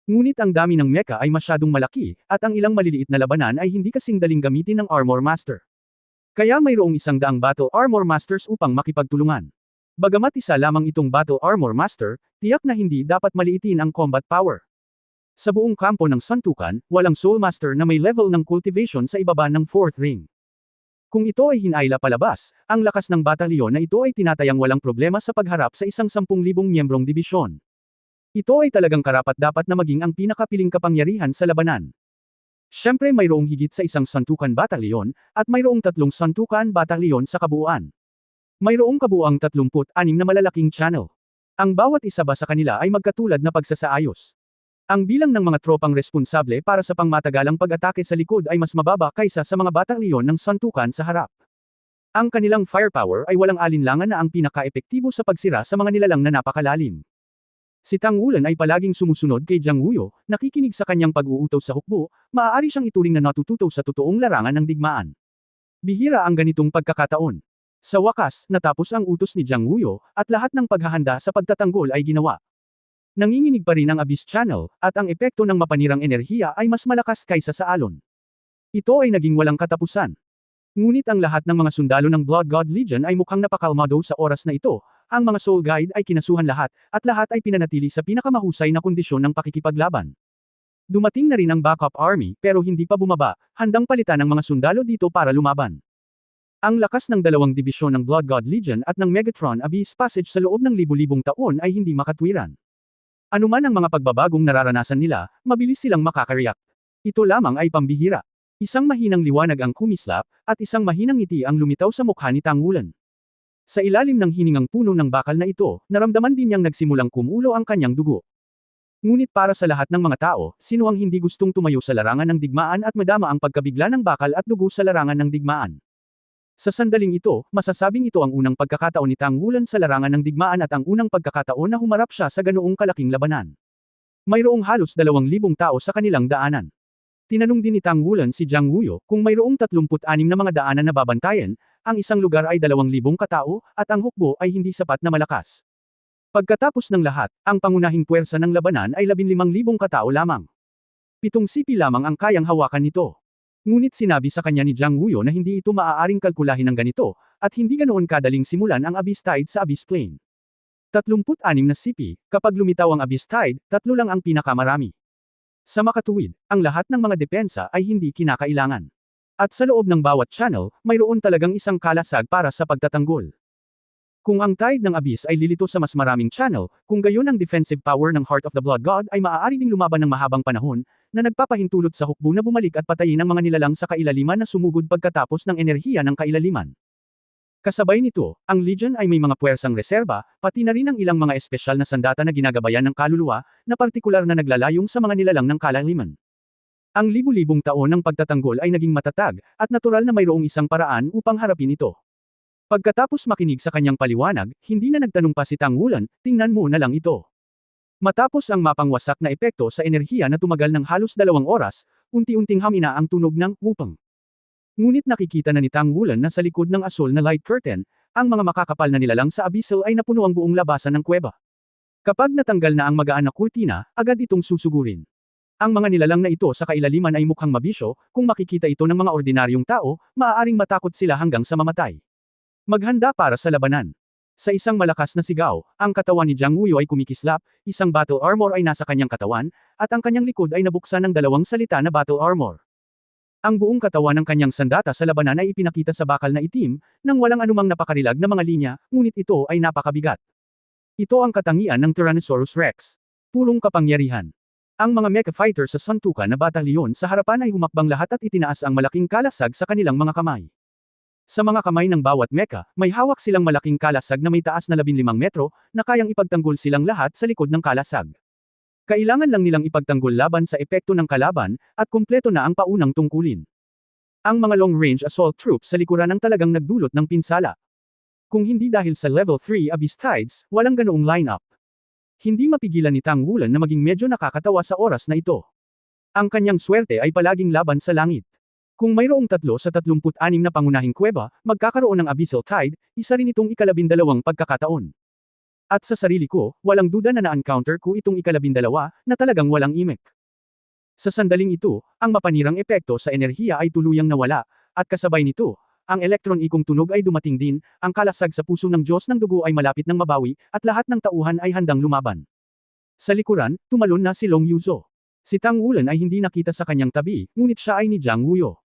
Ngunit ang dami ng mecha ay masyadong malaki, at ang ilang maliliit na labanan ay hindi kasing daling gamitin ng Armor Master. Kaya mayroong 100 Battle Armor Masters upang makipagtulungan. Bagamat isa lamang itong Battle Armor Master, tiyak na hindi dapat maliitin ang combat power. Sa buong kampo ng suntukan, walang Soul Master na may level ng cultivation sa ibaba ng 4th ring. Kung ito ay hinayla palabas, ang lakas ng batalyon na ito ay tinatayang walang problema sa pagharap sa isang 10,000 miyembrong dibisyon. Ito ay talagang karapat-dapat na maging ang pinakapiling kapangyarihan sa labanan. Siyempre mayroong higit sa isang suntukan batalyon, at mayroong 3 suntukan batalyon sa kabuuan. Mayroong kabuuang 36 na malalaking channel. Ang bawat isa ba sa kanila ay magkatulad na pagsasaayos. Ang bilang ng mga tropang responsable para sa pangmatagalang pag-atake sa likod ay mas mababa kaysa sa mga batalyon ng suntukan sa harap. Ang kanilang firepower ay walang alinlangan na ang pinaka-epektibo sa pagsira sa mga nilalang na napakalalim. Si Tangulan ay palaging sumusunod kay Jiang Wuyo, nakikinig sa kanyang pag-uutos sa hukbo, maaari siyang ituring na natututo sa totoong larangan ng digmaan. Bihira ang ganitong pagkakataon. Sa wakas, natapos ang utos ni Jiang Wuyo, at lahat ng paghahanda sa pagtatanggol ay ginawa. Nanginginig pa rin ang Abyss Channel, at ang epekto ng mapanirang enerhiya ay mas malakas kaysa sa alon. Ito ay naging walang katapusan. Ngunit ang lahat ng mga sundalo ng Blood God Legion ay mukhang napakalmado sa oras na ito, ang mga Soul Guide ay kinasuhan lahat, at lahat ay pinanatili sa pinakamahusay na kondisyon ng pakikipaglaban. Dumating na rin ang backup army, pero hindi pa bumaba, handang palitan ang mga sundalo dito para lumaban. Ang lakas ng 2 dibisyon ng Blood God Legion at ng Megatron Abyss Passage sa loob ng libu-libong taon ay hindi makatwiran. Anuman ang mga pagbabagong nararanasan nila, mabilis silang makakareact. Ito lamang ay pambihira. Isang mahinang liwanag ang kumislap, at isang mahinang ngiti ang lumitaw sa mukha ni Tangulan. Sa ilalim ng hiningang puno ng bakal na ito, naramdaman din niyang nagsimulang kumulo ang kanyang dugo. Ngunit para sa lahat ng mga tao, sino ang hindi gustong tumayo sa larangan ng digmaan at madama ang pagkabigla ng bakal at dugo sa larangan ng digmaan? Sa sandaling ito, masasabing ito ang unang pagkakataon ni Tangulan sa larangan ng digmaan at ang unang pagkakataon na humarap siya sa ganoong kalaking labanan. Mayroong halos 2,000 tao sa kanilang daanan. Tinanong din ni Tangulan si Jiang Wuyo kung mayroong 36 na mga daanan na babantayan, ang isang lugar ay 2,000 katao, at ang hukbo ay hindi sapat na malakas. Pagkatapos ng lahat, ang pangunahing puwersa ng labanan ay 15,000 katao lamang. 7 sipi lamang ang kayang hawakan nito. Ngunit sinabi sa kanya ni Jiang Wuyo na hindi ito maaaring kalkulahin ng ganito, at hindi ganoon kadaling simulan ang Abyss Tide sa Abyss Plain. 36 na sipi, kapag lumitaw ang Abyss Tide, 3 lang ang pinakamarami. Sa makatuwid, ang lahat ng mga depensa ay hindi kinakailangan. At sa loob ng bawat channel, mayroon talagang isang kalasag para sa pagtatanggol. Kung ang tide ng Abyss ay lilito sa mas maraming channel, kung gayon ang defensive power ng Heart of the Blood God ay maaari ding lumaban ng mahabang panahon, na nagpapahintulot sa hukbo na bumalik at patayin ang mga nilalang sa kailaliman na sumugod pagkatapos ng enerhiya ng kailaliman. Kasabay nito, ang Legion ay may mga puwersang reserba, pati na rin ang ilang mga espesyal na sandata na ginagabayan ng kaluluwa, na partikular na naglalayong sa mga nilalang ng kalaliman. Ang libu-libong taon ng pagtatanggol ay naging matatag, at natural na mayroong isang paraan upang harapin ito. Pagkatapos makinig sa kanyang paliwanag, hindi na nagtanong pa si Tangulan, tingnan mo na lang ito. Matapos ang mapangwasak na epekto sa enerhiya na tumagal ng halos 2 oras, unti-unting hamina ang tunog ng wupang. Ngunit nakikita na ni Tangulan na sa likod ng asol na light curtain, ang mga makakapal na nilalang sa abyssal ay napuno ang buong labasan ng kuweba. Kapag natanggal na ang magaan na kurtina, agad itong susugurin. Ang mga nilalang na ito sa kailaliman ay mukhang mabisyo, kung makikita ito ng mga ordinaryong tao, maaaring matakot sila hanggang sa mamatay. Maghanda para sa labanan. Sa isang malakas na sigaw, ang katawan ni Jiang Wuyo ay kumikislap, isang battle armor ay nasa kanyang katawan, at ang kanyang likod ay nabuksan ng dalawang salita na battle armor. Ang buong katawan ng kanyang sandata sa labanan ay ipinakita sa bakal na itim, nang walang anumang napakarilag na mga linya, ngunit ito ay napakabigat. Ito ang katangian ng Tyrannosaurus Rex. Purong kapangyarihan. Ang mga mecha fighter sa suntukan na batalyon sa harapan ay humakbang lahat at itinaas ang malaking kalasag sa kanilang mga kamay. Sa mga kamay ng bawat mecha, may hawak silang malaking kalasag na may taas na 15 metro, na kayang ipagtanggol silang lahat sa likod ng kalasag. Kailangan lang nilang ipagtanggol laban sa epekto ng kalaban, at kumpleto na ang paunang tungkulin. Ang mga long-range assault troops sa likuran ang talagang nagdulot ng pinsala. Kung hindi dahil sa level 3 Abyss Tides, walang ganoong lineup. Hindi mapigilan ni Tang Wulan na maging medyo nakakatawa sa oras na ito. Ang kanyang swerte ay palaging laban sa langit. Kung mayroong 3 sa 36 na pangunahing kuweba, magkakaroon ng Abyssal Tide, isa rin itong 12 pagkakataon. At sa sarili ko, walang duda na na-encounter ko itong 12 na talagang walang imek. Sa sandaling ito, ang mapanirang epekto sa enerhiya ay tuluyang nawala, at kasabay nito, ang elektron-ikong tunog ay dumating din, ang kalasag sa puso ng Diyos ng dugo ay malapit ng mabawi, at lahat ng tauhan ay handang lumaban. Sa likuran, tumalon na si Long Yuzo. Si Tang Wulan ay hindi nakita sa kanyang tabi, ngunit siya ay ni Jiang Wuyo.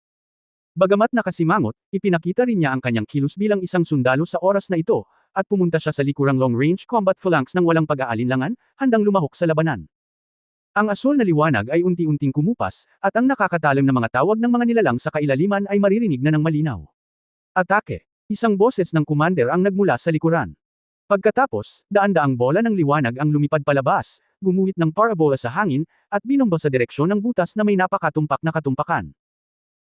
Bagamat nakasimangot, ipinakita rin niya ang kanyang kilos bilang isang sundalo sa oras na ito, at pumunta siya sa likurang long-range combat phalanx ng walang pag-aalinlangan, handang lumahok sa labanan. Ang asol na liwanag ay unti-unting kumupas, at ang nakakatalim na mga tawag ng mga nilalang sa kailaliman ay maririnig na ng malinaw. Atake! Isang boses ng commander ang nagmula sa likuran. Pagkatapos, daan-daang bola ng liwanag ang lumipad palabas, gumuhit ng parabola sa hangin, at binomba sa direksyon ng butas na may napakatumpak na katumpakan.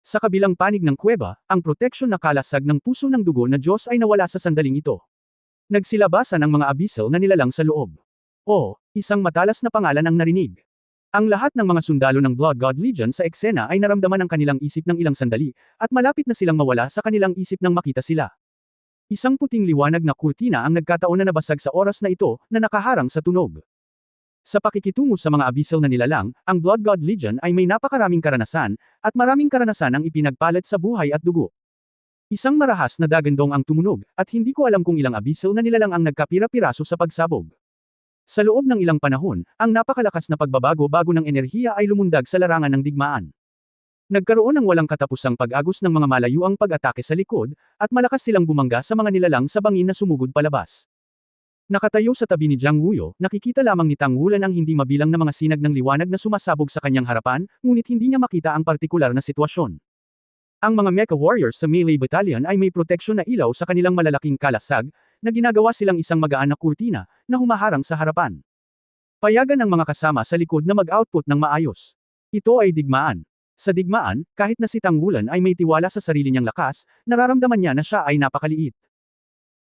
Sa kabilang panig ng kuweba, ang proteksyon na kalasag ng puso ng dugo na Diyos ay nawala sa sandaling ito. Nagsilabasan ang mga abyssal na nilalang sa loob. O, isang matalas na pangalan ang narinig. Ang lahat ng mga sundalo ng Blood God Legion sa eksena ay naramdaman ang kanilang isip ng ilang sandali, at malapit na silang mawala sa kanilang isip nang makita sila. Isang puting liwanag na kurtina ang nagkataon na nabasag sa oras na ito, na nakaharang sa tunog. Sa pakikitungo sa mga abyssal na nilalang, ang Blood God Legion ay may napakaraming karanasan, at maraming karanasan ang ipinagpalit sa buhay at dugo. Isang marahas na dagandong ang tumunog, at hindi ko alam kung ilang abyssal na nilalang ang nagkapira-piraso sa pagsabog. Sa loob ng ilang panahon, ang napakalakas na pagbabago-bago ng enerhiya ay lumundag sa larangan ng digmaan. Nagkaroon ng walang katapusang pag-agos ng mga malayuang pag-atake sa likod, at malakas silang bumangga sa mga nilalang sa bangin na sumugod palabas. Nakatayo sa tabi ni Jiang Wuyo, nakikita lamang ni Tang Wulan ang hindi mabilang na mga sinag ng liwanag na sumasabog sa kanyang harapan, ngunit hindi niya makita ang partikular na sitwasyon. Ang mga mecha warriors sa melee battalion ay may proteksyon na ilaw sa kanilang malalaking kalasag, na ginagawa silang isang magaan na kurtina, na humaharang sa harapan. Payagan ang mga kasama sa likod na mag-output ng maayos. Ito ay digmaan. Sa digmaan, kahit na si Tang Wulan ay may tiwala sa sarili niyang lakas, nararamdaman niya na siya ay napakaliit.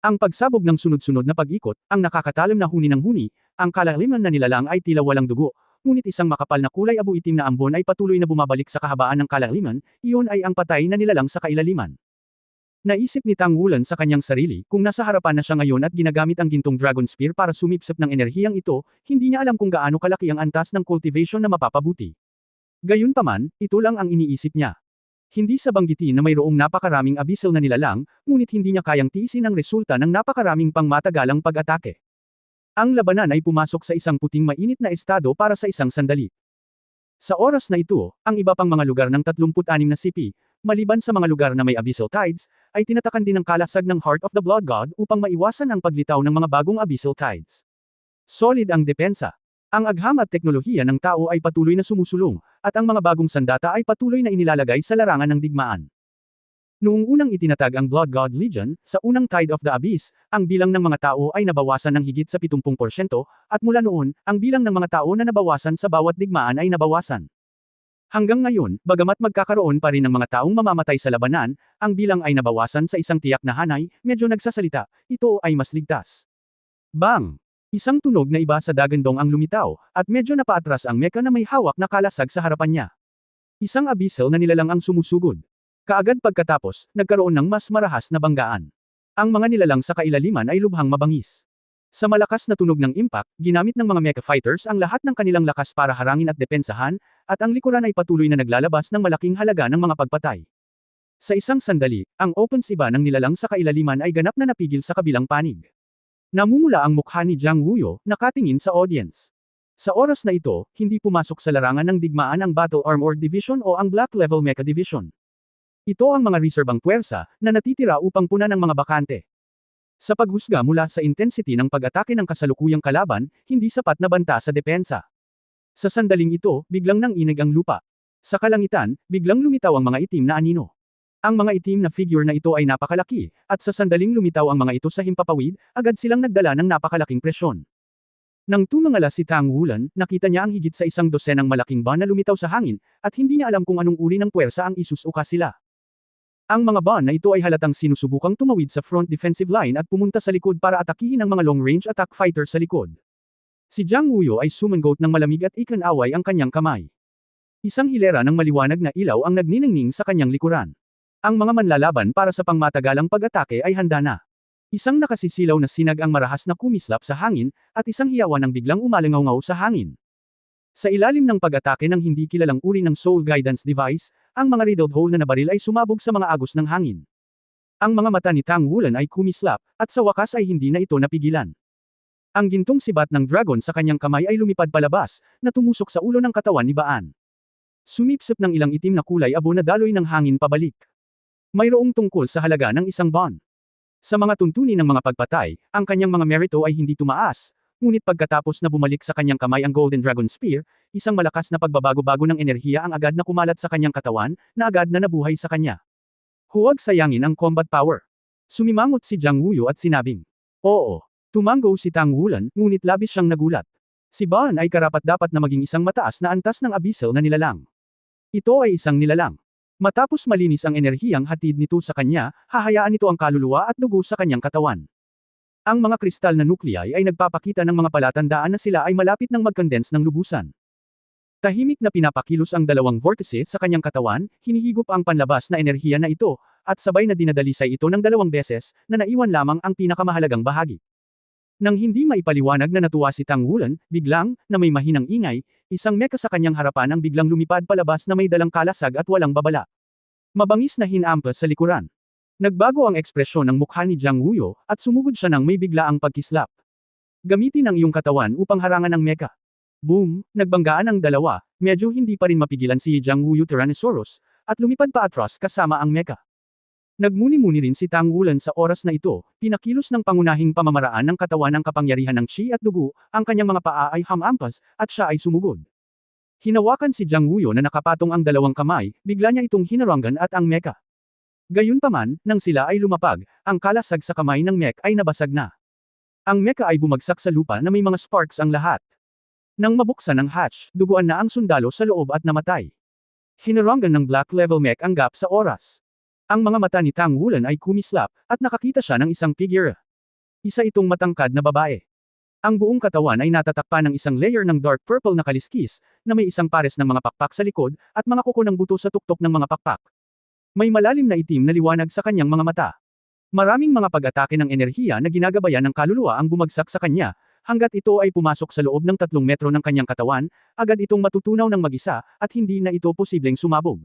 Ang pagsabog ng sunod-sunod na pag-ikot, ang nakakatalim na huni ng huni, ang kalaliman na nilalang ay tila walang dugo, ngunit isang makapal na kulay abo-itim na ambon ay patuloy na bumabalik sa kahabaan ng kalaliman, iyon ay ang patay na nilalang sa kailaliman. Naisip ni Tang Wulan sa kanyang sarili, kung nasa harapan na siya ngayon at ginagamit ang gintong Dragon Spear para sumipsip ng enerhiyang ito, hindi niya alam kung gaano kalaki ang antas ng cultivation na mapapabuti. Gayunpaman, ito lang ang iniisip niya. Hindi sa banggitin na mayroong napakaraming abyssal na nilalang, ngunit hindi niya kayang tiisin ang resulta ng napakaraming pangmatagalang pag-atake. Ang labanan ay pumasok sa isang puting mainit na estado para sa isang sandali. Sa oras na ito, ang iba pang mga lugar ng 36 na CP, maliban sa mga lugar na may abyssal tides, ay tinatakan din ng kalasag ng Heart of the Blood God upang maiwasan ang paglitaw ng mga bagong abyssal tides. Solid ang depensa. Ang agham at teknolohiya ng tao ay patuloy na sumusulong, at ang mga bagong sandata ay patuloy na inilalagay sa larangan ng digmaan. Noong unang itinatag ang Blood God Legion, sa unang Tide of the Abyss, ang bilang ng mga tao ay nabawasan ng higit sa 70%, at mula noon, ang bilang ng mga tao na nabawasan sa bawat digmaan ay nabawasan. Hanggang ngayon, bagamat magkakaroon pa rin ng mga taong mamamatay sa labanan, ang bilang ay nabawasan sa isang tiyak na hanay, medyo nagsasalita, ito ay mas ligtas. Bang! Isang tunog na iba sa dagandong ang lumitaw, at medyo napaatras ang mecha na may hawak na kalasag sa harapan niya. Isang abyssal na nilalang ang sumusugod. Kaagad pagkatapos, nagkaroon ng mas marahas na banggaan. Ang mga nilalang sa kailaliman ay lubhang mabangis. Sa malakas na tunog ng impact, ginamit ng mga mecha fighters ang lahat ng kanilang lakas para harangin at depensahan, at ang likuran ay patuloy na naglalabas ng malaking halaga ng mga pagpatay. Sa isang sandali, ang opens iba ng nilalang sa kailaliman ay ganap na napigil sa kabilang panig. Namumula ang mukha ni Jiang Wuyo, nakatingin sa audience. Sa oras na ito, hindi pumasok sa larangan ng digmaan ang Battle Armor Division o ang Black Level Mecha Division. Ito ang mga reserbang puwersa na natitira upang punan ng mga bakante. Sa paghusga mula sa intensity ng pag-atake ng kasalukuyang kalaban, hindi sapat na banta sa depensa. Sa sandaling ito, biglang nanginig ang lupa. Sa kalangitan, biglang lumitaw ang mga itim na anino. Ang mga itim na figure na ito ay napakalaki, at sa sandaling lumitaw ang mga ito sa himpapawid, agad silang nagdala ng napakalaking presyon. Nang tumangala si Tang Wulan, nakita niya ang higit sa 100 malaking ba na lumitaw sa hangin, at hindi niya alam kung anong uri ng puwersa ang isusuka sila. Ang mga ba na ito ay halatang sinusubukang tumawid sa front defensive line at pumunta sa likod para atakihin ang mga long-range attack fighter sa likod. Si Jiang Wuyo ay sumangot ng malamig at ikan-away ang kanyang kamay. Isang hilera ng maliwanag na ilaw ang nagniningning sa kanyang likuran. Ang mga manlalaban para sa pangmatagalang pag-atake ay handa na. Isang nakasisilaw na sinag ang marahas na kumislap sa hangin, at isang hiyawan ang biglang umalangaw sa hangin. Sa ilalim ng pag-atake ng hindi kilalang uri ng soul guidance device, ang mga riddled hole na nabaril ay sumabog sa mga agos ng hangin. Ang mga mata ni Tang Wulan ay kumislap, at sa wakas ay hindi na ito napigilan. Ang gintong sibat ng dragon sa kanyang kamay ay lumipad palabas, na tumusok sa ulo ng katawan ni Baan. Sumipsip ng ilang itim na kulay abo na daloy ng hangin pabalik. Mayroong tungkol sa halaga ng isang bond. Sa mga tuntunin ng mga pagpatay, ang kanyang mga merito ay hindi tumaas, ngunit pagkatapos na bumalik sa kanyang kamay ang Golden Dragon Spear, isang malakas na pagbabago-bago ng enerhiya ang agad na kumalat sa kanyang katawan, na agad na nabuhay sa kanya. Huwag sayangin ang combat power. Sumimangot si Jiang Wuyo at sinabing, "Oo." Tumanggo si Tang Wulan, ngunit labis siyang nagulat. Si Baan ay karapat-dapat na maging isang mataas na antas ng abyssal na nilalang. Ito ay isang nilalang. Matapos malinis ang enerhiyang hatid nito sa kanya, hahayaan nito ang kaluluwa at dugo sa kanyang katawan. Ang mga kristal na nuclei ay nagpapakita ng mga palatandaan na sila ay malapit ng mag-condense ng lubusan. Tahimik na pinapakilos ang dalawang vortices sa kanyang katawan, hinihigop ang panlabas na enerhiya na ito, at sabay na dinadalisay ito ng 2 beses, na naiwan lamang ang pinakamahalagang bahagi. Nang hindi maipaliwanag na natuwa si Tang Wulan, biglang, na may mahinang ingay, isang mecha sa kanyang harapan ang biglang lumipad palabas na may dalang kalasag at walang babala. Mabangis na hinampas sa likuran. Nagbago ang ekspresyon ng mukha ni Jiang Wuyo, at sumugod siya ng may biglaang pagkislap. Gamitin ang iyong katawan upang harangan ang mecha. Boom! Nagbanggaan ang dalawa, medyo hindi pa rin mapigilan si Jiang Wuyo Tyrannosaurus, at lumipad pa atras kasama ang mecha. Nagmuni-muni rin si Tang Wulan sa oras na ito, pinakilos ng pangunahing pamamaraan ng katawan ng kapangyarihan ng chi at dugo, ang kanyang mga paa ay hamampas, at siya ay sumugod. Hinawakan si Jiang Wuyo na nakapatong ang 2 kamay, bigla niya itong hinarangan at ang mecha. Gayunpaman, nang sila ay lumapag, ang kalasag sa kamay ng mech ay nabasag na. Ang mecha ay bumagsak sa lupa na may mga sparks ang lahat. Nang mabuksan ang hatch, duguan na ang sundalo sa loob at namatay. Hinarangan ng Black Level Mech ang gap sa oras. Ang mga mata ni Tang Wulan ay kumislap, at nakakita siya ng isang figure. Isa itong matangkad na babae. Ang buong katawan ay natatakpan ng isang layer ng dark purple na kaliskis, na may isang pares ng mga pakpak sa likod, at mga kuko ng buto sa tuktok ng mga pakpak. May malalim na itim na liwanag sa kanyang mga mata. Maraming mga pag-atake ng enerhiya na ginagabayan ng kaluluwa ang bumagsak sa kanya, hanggat ito ay pumasok sa loob ng 3 metro ng kanyang katawan, agad itong matutunaw ng mag-isa, at hindi na ito posibleng sumabog.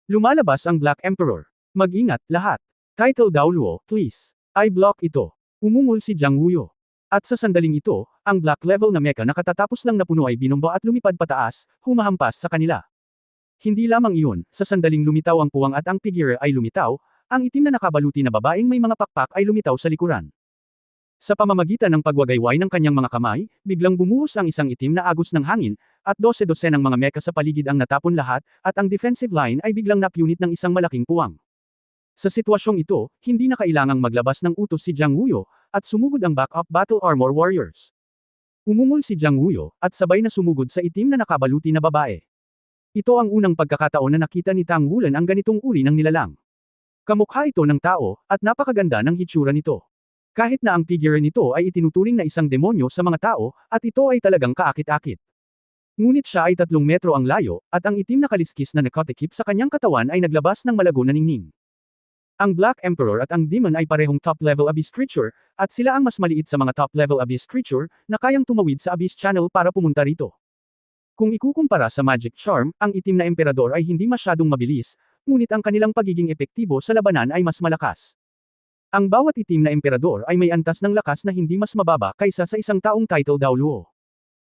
Lumalabas ang Black Emperor. Mag-ingat, lahat. Title Daoluo, please. I block ito. Umungol si Jiang Wuyo. At sa sandaling ito, ang black level na mecha na katatapos lang napuno ay binomba at lumipad pataas, humahampas sa kanila. Hindi lamang iyon, sa sandaling lumitaw ang puwang at ang figure ay lumitaw, ang itim na nakabaluti na babaeng may mga pakpak ay lumitaw sa likuran. Sa pamamagitan ng pagwagayway ng kanyang mga kamay, biglang bumuhos ang isang itim na agos ng hangin, at 12 ng mga mecha sa paligid ang natapon lahat, at ang defensive line ay biglang napunit ng isang malaking puwang. Sa sitwasyong ito, hindi na kailangang maglabas ng utos si Jiang Wuyo, at sumugod ang backup battle armor warriors. Umungol si Jiang Wuyo, at sabay na sumugod sa itim na nakabaluti na babae. Ito ang unang pagkakataon na nakita ni Tang Wulan ang ganitong uri ng nilalang. Kamukha ito ng tao, at napakaganda ng hitsura nito. Kahit na ang figure nito ay itinuturing na isang demonyo sa mga tao, at ito ay talagang kaakit-akit. Ngunit siya ay 3 metro ang layo, at ang itim na kaliskis na nakatikip sa kanyang katawan ay naglabas ng malago na ningning. Ang Black Emperor at ang Demon ay parehong top-level Abyss creature, at sila ang mas maliit sa mga top-level Abyss creature, na kayang tumawid sa Abyss Channel para pumunta rito. Kung ikukumpara sa Magic Charm, ang itim na Emperador ay hindi masyadong mabilis, ngunit ang kanilang pagiging epektibo sa labanan ay mas malakas. Ang bawat itim na emperador ay may antas ng lakas na hindi mas mababa kaysa sa isang taong title Daoluo.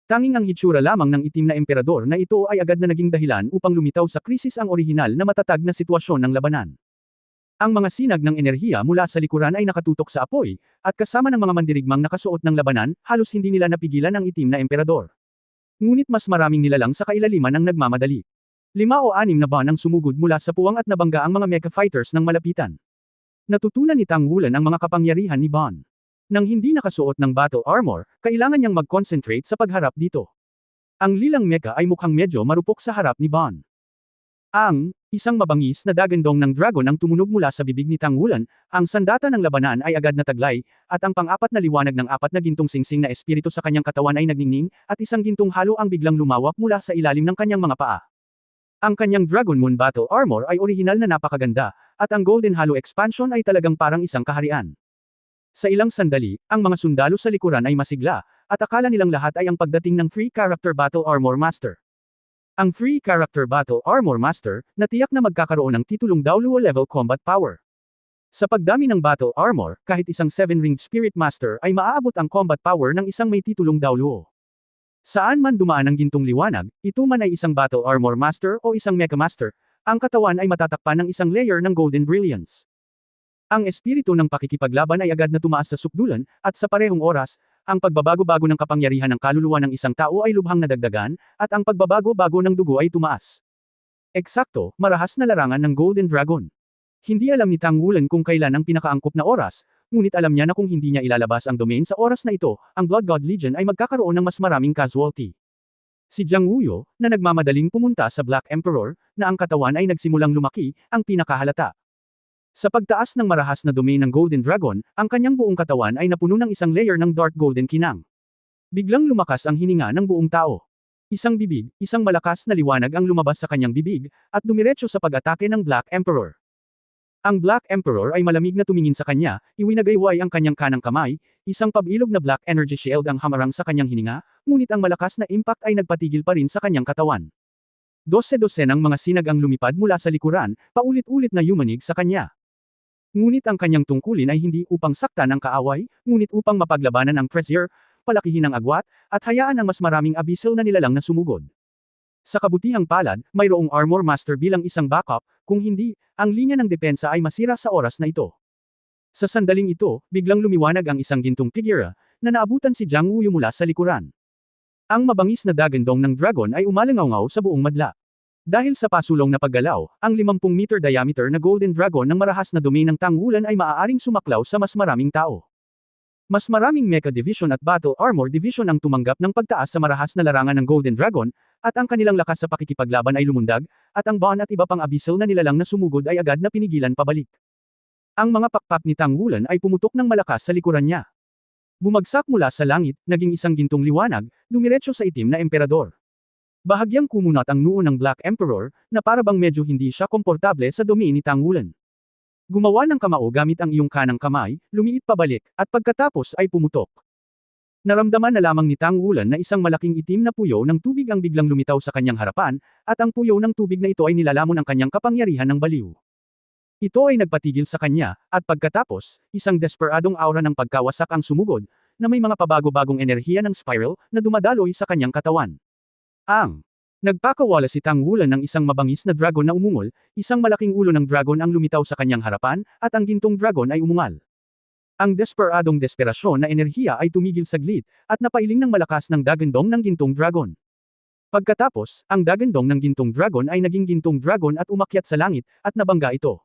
Tanging ang hitsura lamang ng itim na emperador na ito ay agad na naging dahilan upang lumitaw sa krisis ang orihinal na matatag na sitwasyon ng labanan. Ang mga sinag ng enerhiya mula sa likuran ay nakatutok sa apoy, at kasama ng mga mandirigmang nakasuot ng labanan, halos hindi nila napigilan ang itim na emperador. Ngunit mas maraming nilalang sa kailaliman ang nagmamadali. 5 o 6 na buwan ang sumugod mula sa puwang at nabangga ang mga mecha fighters ng malapitan. Natutunan ni Tang Wulan ang mga kapangyarihan ni Bon. Nang hindi nakasuot ng battle armor, kailangan niyang mag-concentrate sa pagharap dito. Ang lilang mecha ay mukhang medyo marupok sa harap ni Bon. Isang mabangis na dagandong ng dragon ang tumunog mula sa bibig ni Tang Wulan, ang sandata ng labanan ay agad na taglay, at ang pang-apat na liwanag ng 4 na gintong singsing na espiritu sa kanyang katawan ay nagningning, at isang gintong halo ang biglang lumawak mula sa ilalim ng kanyang mga paa. Ang kanyang Dragon Moon Battle Armor ay orihinal na napakaganda, at ang Golden Halo Expansion ay talagang parang isang kaharian. Sa ilang sandali, ang mga sundalo sa likuran ay masigla, at akala nilang lahat ay ang pagdating ng Free Character Battle Armor Master. Ang Free Character Battle Armor Master, natiyak na magkakaroon ng titulong Daoluo level combat power. Sa pagdami ng Battle Armor, kahit isang 7-ringed Spirit Master ay maaabot ang combat power ng isang may titulong Daoluo. Saan man dumaan ang gintong liwanag, ito man ay isang Battle Armor Master o isang Mecha Master, ang katawan ay matatakpan ng isang layer ng Golden Brilliance. Ang espiritu ng pakikipaglaban ay agad na tumaas sa sukdulan, at sa parehong oras, ang pagbabago-bago ng kapangyarihan ng kaluluwa ng isang tao ay lubhang nadagdagan, at ang pagbabago-bago ng dugo ay tumaas. Eksakto, marahas na larangan ng Golden Dragon. Hindi alam ni Tang Wulan kung kailan ang pinakaangkop na oras, ngunit alam niya na kung hindi niya ilalabas ang domain sa oras na ito, ang Blood God Legion ay magkakaroon ng mas maraming casualty. Si Jiang Wuyo, na nagmamadaling pumunta sa Black Emperor, na ang katawan ay nagsimulang lumaki, ang pinakahalata. Sa pagtaas ng marahas na domain ng Golden Dragon, ang kanyang buong katawan ay napuno ng isang layer ng Dark Golden Kinang. Biglang lumakas ang hininga ng buong tao. Isang bibig, isang malakas na liwanag ang lumabas sa kanyang bibig, at dumiretso sa pag-atake ng Black Emperor. Ang Black Emperor ay malamig na tumingin sa kanya, iwinagayway ang kanyang kanang kamay, isang pabilog na Black Energy Shield ang hamarang sa kanyang hininga, ngunit ang malakas na impact ay nagpatigil pa rin sa kanyang katawan. Dose-dosenang mga sinag ang lumipad mula sa likuran, paulit-ulit na yumanig sa kanya. Ngunit ang kanyang tungkulin ay hindi upang saktan ang kaaway, ngunit upang mapaglabanan ang pressure, palakihin ang agwat, at hayaan ang mas maraming abyssal na nilalang na sumugod. Sa kabutihang palad, mayroong Armor Master bilang isang backup, kung hindi, ang linya ng depensa ay masira sa oras na ito. Sa sandaling ito, biglang lumiwanag ang isang gintong figura, na naabutan si Jiang Wuyo mula sa likuran. Ang mabangis na dagandong ng dragon ay umalangaw sa buong madla. Dahil sa pasulong na paggalaw, ang 50-meter diameter na Golden Dragon ng marahas na domain ng Tang Wulan ay maaaring sumaklaw sa mas maraming tao. Mas maraming Mecha Division at Battle Armor Division ang tumanggap ng pagtaas sa marahas na larangan ng Golden Dragon, at ang kanilang lakas sa pakikipaglaban ay lumundag, at ang Bon at iba pang abyssal na nilalang na sumugod ay agad na pinigilan pabalik. Ang mga pakpak ni Tang Wulan ay pumutok ng malakas sa likuran niya. Bumagsak mula sa langit, naging isang gintong liwanag, dumiretso sa itim na emperador. Bahagyang kumunat ang noo ng Black Emperor, na parabang medyo hindi siya komportable sa domain ni Tang Wulan. Gumawa ng kamao gamit ang iyong kanang kamay, lumiit pabalik, at pagkatapos ay pumutok. Naramdaman na lamang ni Tang Wulan na isang malaking itim na puyo ng tubig ang biglang lumitaw sa kanyang harapan, at ang puyo ng tubig na ito ay nilalamon ang kanyang kapangyarihan ng baliw. Ito ay nagpatigil sa kanya, at pagkatapos, isang desperadong aura ng pagkawasak ang sumugod, na may mga pabago-bagong enerhiya ng spiral, na dumadaloy sa kanyang katawan. Nagpakawala si Tang Wulan ng isang mabangis na dragon na umungol, isang malaking ulo ng dragon ang lumitaw sa kanyang harapan, at ang gintong dragon ay umungal. Ang desperadong desperasyon na enerhiya ay tumigil saglit, at napailing ng malakas ng dagandong ng gintong dragon. Pagkatapos, ang dagandong ng gintong dragon ay naging gintong dragon at umakyat sa langit, at nabangga ito.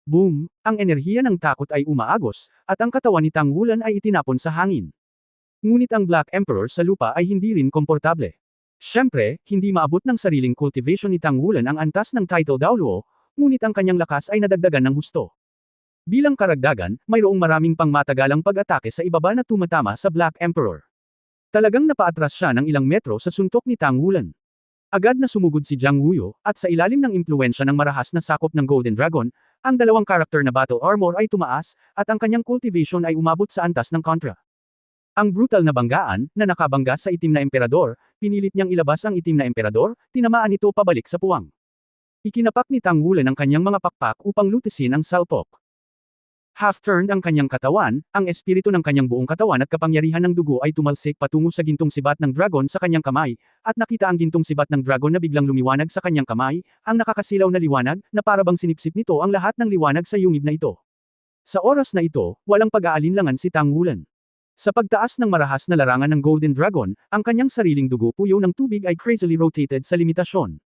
Boom! Ang enerhiya ng takot ay umaagos, at ang katawan ni Tang Wulan ay itinapon sa hangin. Ngunit ang Black Emperor sa lupa ay hindi rin komportable. Siyempre, hindi maabot ng sariling cultivation ni Tang Wulan ang antas ng title Daoluo, ngunit ang kanyang lakas ay nadagdagan ng husto. Bilang karagdagan, mayroong maraming pangmatagalang pag-atake sa ibaba na tumatama sa Black Emperor. Talagang napaatras siya ng ilang metro sa suntok ni Tang Wulan. Agad na sumugod si Jiang Wuyo, at sa ilalim ng impluensya ng marahas na sakop ng Golden Dragon, ang dalawang karakter na battle armor ay tumaas, at ang kanyang cultivation ay umabot sa antas ng kontra. Ang brutal na banggaan, na nakabangga sa itim na emperador, pinilit niyang ilabas ang itim na emperador, tinamaan ito pabalik sa puwang. Ikinapak ni Tang Wulan ang kanyang mga pakpak upang lutisin ang salpok. Half-turned ang kanyang katawan, ang espiritu ng kanyang buong katawan at kapangyarihan ng dugo ay tumalsik patungo sa gintong sibat ng dragon sa kanyang kamay, at nakita ang gintong sibat ng dragon na biglang lumiwanag sa kanyang kamay, ang nakakasilaw na liwanag, na parabang sinipsip nito ang lahat ng liwanag sa yungib na ito. Sa oras na ito, walang pag-aalinlangan si Tang Wulan. Sa pagtaas ng marahas na larangan ng Golden Dragon, ang kanyang sariling dugo puyo ng tubig ay crazily rotated sa limitasyon.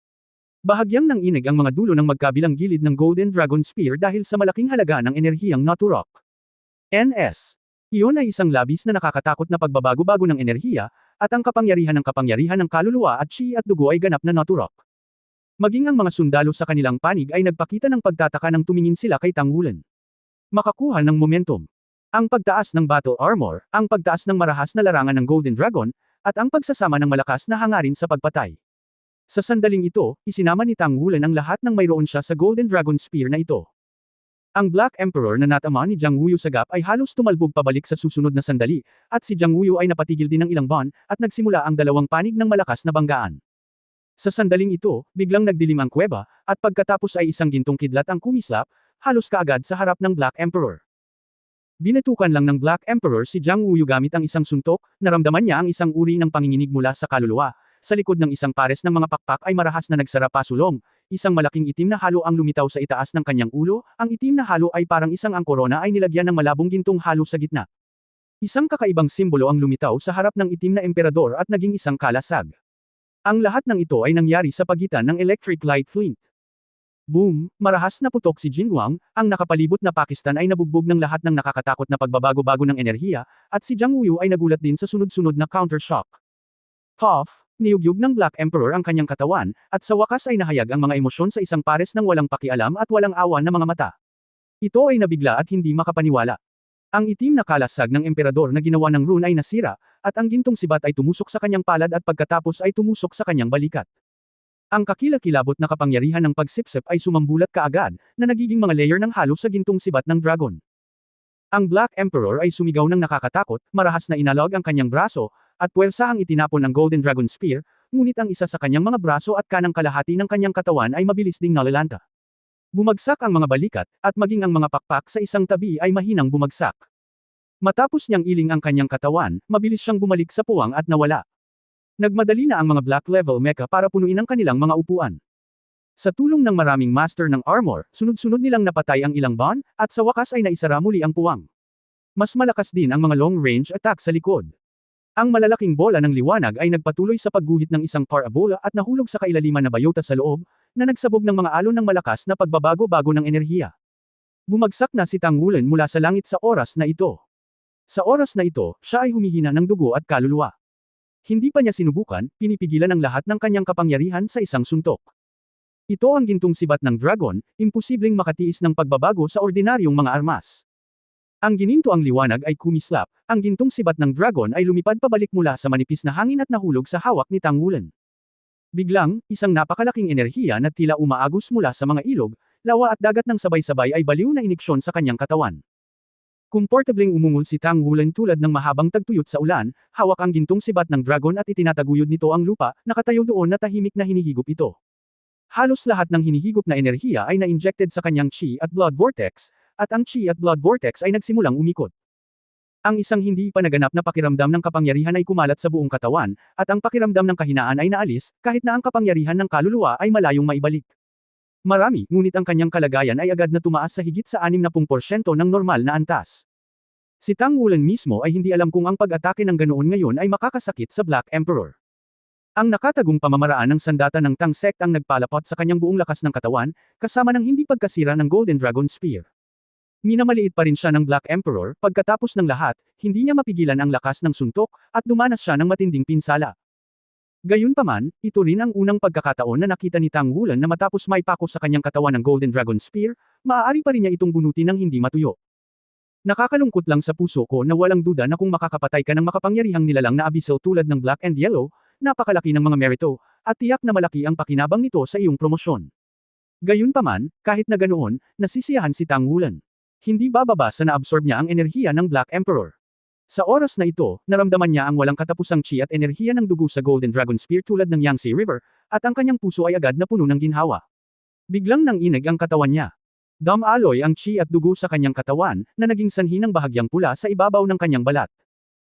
Bahagyang nanginig ang mga dulo ng magkabilang gilid ng Golden Dragon Spear dahil sa malaking halaga ng enerhiyang Naturok. NS. Iyon ay isang labis na nakakatakot na pagbabago-bago ng enerhiya, at ang kapangyarihan ng kaluluwa at chi at dugo ay ganap na Naturok. Maging ang mga sundalo sa kanilang panig ay nagpakita ng pagtataka nang tumingin sila kay Tang Wulan. Makakuha ng momentum. Ang pagtaas ng battle armor, ang pagtaas ng marahas na larangan ng Golden Dragon, at ang pagsasama ng malakas na hangarin sa pagpatay. Sa sandaling ito, isinama ni Tang Wulan ang lahat ng mayroon siya sa Golden Dragon Spear na ito. Ang Black Emperor na natama ni Jiang Wuyu sa gap ay halos tumalbog pabalik sa susunod na sandali, at si Jiang Wuyu ay napatigil din ng ilang buwan, at nagsimula ang dalawang panig ng malakas na banggaan. Sa sandaling ito, biglang nagdilim ang kuweba, at pagkatapos ay isang gintong kidlat ang kumislap, halos kaagad sa harap ng Black Emperor. Binetukan lang ng Black Emperor si Jiang Wuyu gamit ang isang suntok, naramdaman niya ang isang uri ng panginginig mula sa kaluluwa. Sa likod ng isang pares ng mga pakpak ay marahas na nagsara pasulong, isang malaking itim na halo ang lumitaw sa itaas ng kanyang ulo, ang itim na halo ay parang isang angkorona ay nilagyan ng malabong gintong halo sa gitna. Isang kakaibang simbolo ang lumitaw sa harap ng itim na emperador at naging isang kalasag. Ang lahat ng ito ay nangyari sa pagitan ng electric light flint. Boom! Marahas na putok si Jinguang, ang nakapalibot na Pakistan ay nabugbog ng lahat ng nakakatakot na pagbabago-bago ng enerhiya, at si Jiang Wuyu ay nagulat din sa sunod-sunod na countershock. Puff! Niyugyug ng Black Emperor ang kanyang katawan, at sa wakas ay nahayag ang mga emosyon sa isang pares ng walang pakialam at walang awa na mga mata. Ito ay nabigla at hindi makapaniwala. Ang itim na kalasag ng emperador na ginawa ng rune ay nasira, at ang gintong sibat ay tumusok sa kanyang palad at pagkatapos ay tumusok sa kanyang balikat. Ang kakilakilabot na kapangyarihan ng pagsipsip ay sumambulat kaagad, na nagiging mga layer ng halo sa gintong sibat ng dragon. Ang Black Emperor ay sumigaw ng nakakatakot, marahas na inalog ang kanyang braso, at puwersa ang itinapon ng Golden Dragon Spear, ngunit ang isa sa kanyang mga braso at kanang kalahati ng kanyang katawan ay mabilis ding nalalanta. Bumagsak ang mga balikat, at maging ang mga pakpak sa isang tabi ay mahinang bumagsak. Matapos niyang iling ang kanyang katawan, mabilis siyang bumalik sa puwang at nawala. Nagmadali na ang mga Black Level Mecha para punuin ang kanilang mga upuan. Sa tulong ng maraming master ng armor, sunod-sunod nilang napatay ang ilang Bon, at sa wakas ay naisara muli ang puwang. Mas malakas din ang mga long-range attack sa likod. Ang malalaking bola ng liwanag ay nagpatuloy sa pagguhit ng isang parabola at nahulog sa kailaliman na bayota sa loob, na nagsabog ng mga alon ng malakas na pagbabago-bago ng enerhiya. Bumagsak na si Tang Wulan mula sa langit sa oras na ito. Sa oras na ito, siya ay humihina ng dugo at kaluluwa. Hindi pa niya sinubukan, pinipigilan ang lahat ng kanyang kapangyarihan sa isang suntok. Ito ang gintong sibat ng dragon, imposibleng makatiis ng pagbabago sa ordinaryong mga armas. Ang gininto ang liwanag ay kumislap, ang gintong sibat ng dragon ay lumipad pabalik mula sa manipis na hangin at nahulog sa hawak ni Tang Wulan. Biglang, isang napakalaking enerhiya na tila umaagos mula sa mga ilog, lawa at dagat ng sabay-sabay ay baliw na iniksyon sa kanyang katawan. Komportableng umungol si Tang Wulan tulad ng mahabang tagtuyot sa ulan, hawak ang gintong sibat ng dragon at itinataguyod nito ang lupa, nakatayo doon na tahimik na hinihigop ito. Halos lahat ng hinihigop na enerhiya ay na-injected sa kanyang chi at blood vortex, at ang chi at blood vortex ay nagsimulang umikot. Ang isang hindi pa naganap na pakiramdam ng kapangyarihan ay kumalat sa buong katawan, at ang pakiramdam ng kahinaan ay naalis, kahit na ang kapangyarihan ng kaluluwa ay malayong maibalik. Marami, ngunit ang kanyang kalagayan ay agad na tumaas sa higit sa 60% ng normal na antas. Si Tang Wulan mismo ay hindi alam kung ang pag-atake ng ganoon ngayon ay makakasakit sa Black Emperor. Ang nakatagong pamamaraan ng sandata ng Tang Sect ang nagpalapot sa kanyang buong lakas ng katawan, kasama ng hindi pagkasira ng Golden Dragon Spear. Minamaliit pa rin siya ng Black Emperor, pagkatapos ng lahat, hindi niya mapigilan ang lakas ng suntok, at dumanas siya ng matinding pinsala. Gayunpaman, ito rin ang unang pagkakataon na nakita ni Tang Wulan na matapos maipako sa kanyang katawan ng Golden Dragon Spear, maaari pa rin niya itong bunutin ng hindi matuyo. Nakakalungkot lang sa puso ko na walang duda na kung makakapatay ka ng makapangyarihang nilalang na abyssal tulad ng Black and Yellow, napakalaki ng mga merito, at tiyak na malaki ang pakinabang nito sa iyong promosyon. Gayunpaman, kahit na ganoon, nasisiyahan si Tang Wulan. Hindi bababa sa naabsorb niya ang enerhiya ng Black Emperor. Sa oras na ito, naramdaman niya ang walang katapusang chi at enerhiya ng dugo sa Golden Dragon Spear tulad ng Yangtze River, at ang kanyang puso ay agad na puno ng ginhawa. Biglang nanginig ang katawan niya. Dumaloy ang chi at dugo sa kanyang katawan, na naging sanhi ng bahagyang pula sa ibabaw ng kanyang balat.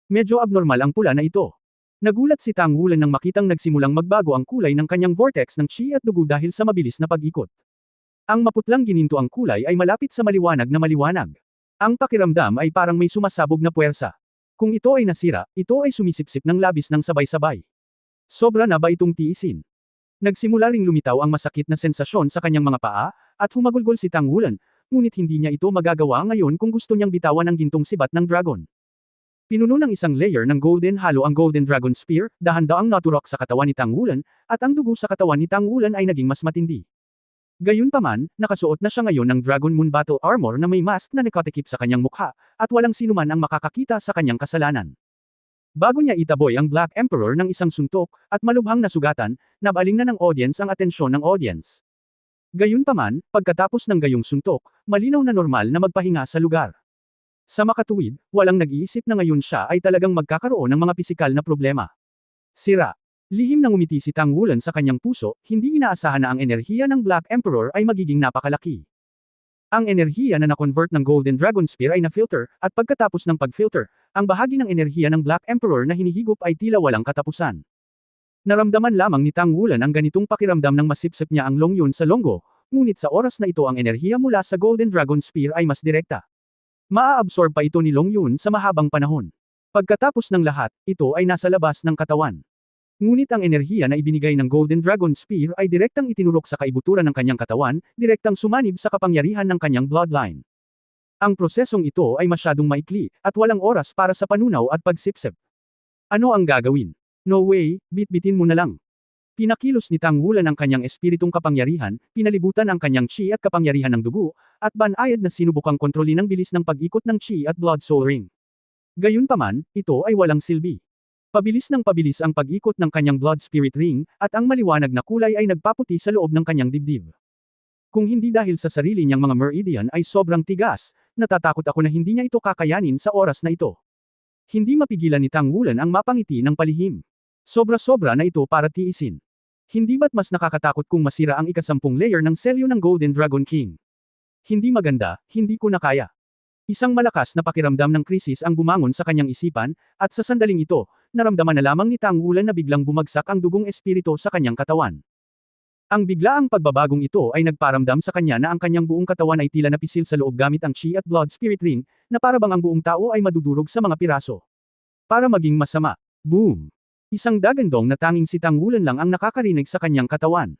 Medyo abnormal ang pula na ito. Nagulat si Tang Wulan nang makitang nagsimulang magbago ang kulay ng kanyang vortex ng chi at dugo dahil sa mabilis na pag-ikot. Ang maputlang gininto ang kulay ay malapit sa maliwanag na maliwanag. Ang pakiramdam ay parang may sumasabog na puwersa. Kung ito ay nasira, ito ay sumisipsip ng labis ng sabay-sabay. Sobra na ba itong tiisin? Nagsimula ring lumitaw ang masakit na sensasyon sa kanyang mga paa, at humagulgol si Tang Wulan, ngunit hindi niya ito magagawa ngayon kung gusto niyang bitawan ang gintong sibat ng dragon. Pinuno ng isang layer ng golden halo ang Golden Dragon Spear, dahan-daang naturok sa katawan ni Tang Wulan, at ang dugo sa katawan ni Tang Wulan ay naging mas matindi. Gayunpaman, nakasuot na siya ngayon ng Dragon Moon Battle Armor na may mask na nakatikip sa kanyang mukha, at walang sinuman ang makakakita sa kanyang kasalanan. Bago niya itaboy ang Black Emperor ng isang suntok, at malubhang nasugatan, nabaling na ng audience ang atensyon ng audience. Gayunpaman, pagkatapos ng gayong suntok, malinaw na normal na magpahinga sa lugar. Sa makatuwid, walang nag-iisip na ngayon siya ay talagang magkakaroon ng mga pisikal na problema. Sira. Lihim na ngumiti si Tang Wulan sa kanyang puso, hindi inaasahan na ang enerhiya ng Black Emperor ay magiging napakalaki. Ang enerhiya na na-convert ng Golden Dragon Spear ay na-filter, at pagkatapos ng pag-filter, ang bahagi ng enerhiya ng Black Emperor na hinihigop ay tila walang katapusan. Naramdaman lamang ni Tang Wulan ang ganitong pakiramdam ng masipsip niya ang Longyun sa longgo, ngunit sa oras na ito ang enerhiya mula sa Golden Dragon Spear ay mas direkta. Maa-absorb pa ito ni Longyun sa mahabang panahon. Pagkatapos ng lahat, ito ay nasa labas ng katawan. Ngunit ang enerhiya na ibinigay ng Golden Dragon Spear ay direktang itinurok sa kaibuturan ng kanyang katawan, direktang sumanib sa kapangyarihan ng kanyang bloodline. Ang prosesong ito ay masyadong maikli, at walang oras para sa panunaw at pagsipsip. Ano ang gagawin? No way, bitbitin mo na lang. Pinakilos ni Tang Wulan ang kanyang espiritong kapangyarihan, pinalibutan ang kanyang chi at kapangyarihan ng dugo, at banayad na sinubukang kontrolin ang bilis ng pag-ikot ng chi at blood soul ring. Gayunpaman, ito ay walang silbi. Pabilis ng pabilis ang pag-ikot ng kanyang blood spirit ring, at ang maliwanag na kulay ay nagpaputi sa loob ng kanyang dibdib. Kung hindi dahil sa sarili niyang mga meridian ay sobrang tigas, natatakot ako na hindi niya ito kakayanin sa oras na ito. Hindi mapigilan ni Tang Wulan ang mapangiti ng palihim. Sobra-sobra na ito para tiisin. Hindi ba't mas nakakatakot kung masira ang ika-10 layer ng selyo ng Golden Dragon King? Hindi maganda, hindi ko na kaya. Isang malakas na pakiramdam ng krisis ang bumangon sa kanyang isipan, at sa sandaling ito, naramdaman na lamang ni Tang Wulan na biglang bumagsak ang dugong espiritu sa kanyang katawan. Ang biglaang pagbabagong ito ay nagparamdam sa kanya na ang kanyang buong katawan ay tila napisil sa loob gamit ang chi at blood spirit ring, na para bang ang buong tao ay madudurog sa mga piraso. Para maging masama. Boom! Isang dagandong na tanging si Tang Wulan lang ang nakakarinig sa kanyang katawan.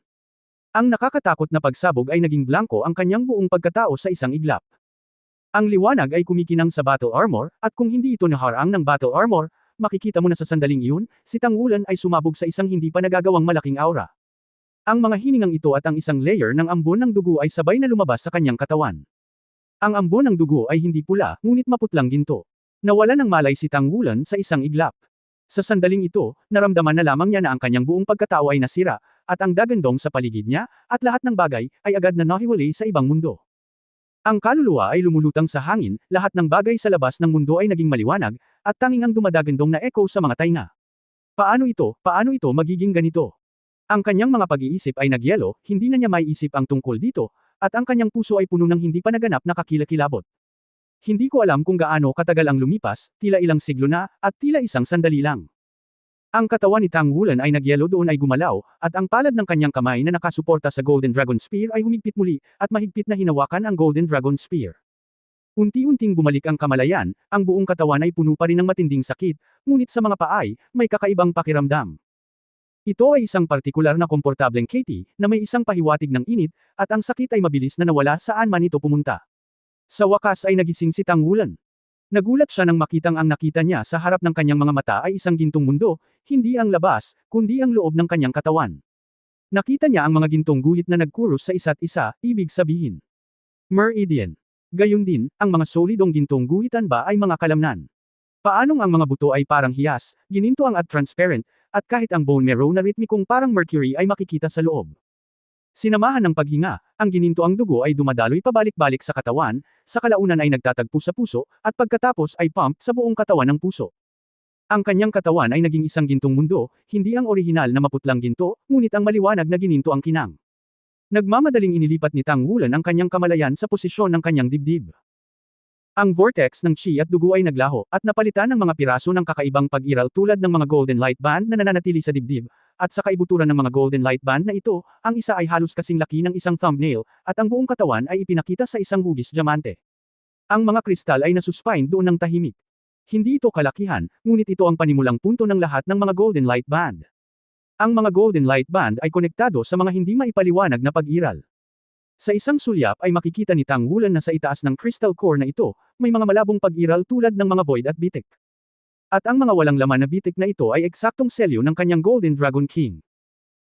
Ang nakakatakot na pagsabog ay naging blanko ang kanyang buong pagkatao sa isang iglap. Ang liwanag ay kumikinang sa battle armor, at kung hindi ito naharang ng battle armor, makikita mo na sa sandaling iyon, si Tang Wulan ay sumabog sa isang hindi pa nagagawang malaking aura. Ang mga hiningang ito at ang isang layer ng ambon ng dugo ay sabay na lumabas sa kanyang katawan. Ang ambon ng dugo ay hindi pula, ngunit maputlang ginto. Nawala ng malay si Tang Wulan sa isang iglap. Sa sandaling ito, naramdaman na lamang niya na ang kanyang buong pagkatao ay nasira, at ang dagandong sa paligid niya, at lahat ng bagay, ay agad na nahiwalay sa ibang mundo. Ang kaluluwa ay lumulutang sa hangin, lahat ng bagay sa labas ng mundo ay naging maliwanag, at tanging ang dumadagandong na echo sa mga tainga. Paano ito magiging ganito? Ang kanyang mga pag-iisip ay nagyelo, hindi na niya maiisip ang tungkol dito, at ang kanyang puso ay puno ng hindi pa naganap na kakilakilabot. Hindi ko alam kung gaano katagal ang lumipas, tila ilang siglo na, at tila isang sandali lang. Ang katawan ni Tang Wulan ay nagyelo doon ay gumalaw, at ang palad ng kanyang kamay na nakasuporta sa Golden Dragon Spear ay humigpit muli, at mahigpit na hinawakan ang Golden Dragon Spear. Unti-unting bumalik ang kamalayan, ang buong katawan ay puno pa rin ng matinding sakit, ngunit sa mga paay, may kakaibang pakiramdam. Ito ay isang partikular na komportableng Katie, na may isang pahiwatig ng init, at ang sakit ay mabilis na nawala saan man ito pumunta. Sa wakas ay nagising si Tang Wulan. Nagulat siya nang makitang ang nakita niya sa harap ng kanyang mga mata ay isang gintong mundo, hindi ang labas, kundi ang loob ng kanyang katawan. Nakita niya ang mga gintong guhit na nagkuros sa isa't isa, ibig sabihin. Meridian. Gayon din, ang mga solidong gintong guhitan ba ay mga kalamnan. Paanong ang mga buto ay parang hiyas, ginintuang at transparent, at kahit ang bone marrow na ritmikong parang mercury ay makikita sa loob. Sinamahan ng paghinga, ang ginintoang dugo ay dumadaloy pabalik-balik sa katawan, sa kalaunan ay nagtatagpo sa puso, at pagkatapos ay pump sa buong katawan ng puso. Ang kanyang katawan ay naging isang gintong mundo, hindi ang orihinal na maputlang ginto, ngunit ang maliwanag na gininto ang kinang. Nagmamadaling inilipat ni Tang Wulan ang kanyang kamalayan sa posisyon ng kanyang dibdib. Ang vortex ng chi at dugo ay naglaho, at napalitan ng mga piraso ng kakaibang pag-iral tulad ng mga golden light band na nananatili sa dibdib, at sa kaibuturan ng mga golden light band na ito, ang isa ay halos kasing laki ng isang thumbnail, at ang buong katawan ay ipinakita sa isang hugis diamante. Ang mga kristal ay nasuspine doon ng tahimik. Hindi ito kalakihan, ngunit ito ang panimulang punto ng lahat ng mga golden light band. Ang mga golden light band ay konektado sa mga hindi maipaliwanag na pag-iral. Sa isang sulyap ay makikita ni Tang Wulan na sa itaas ng crystal core na ito, may mga malabong pag-iral tulad ng mga void at bitik. At ang mga walang laman na bitik na ito ay eksaktong selyo ng kanyang Golden Dragon King.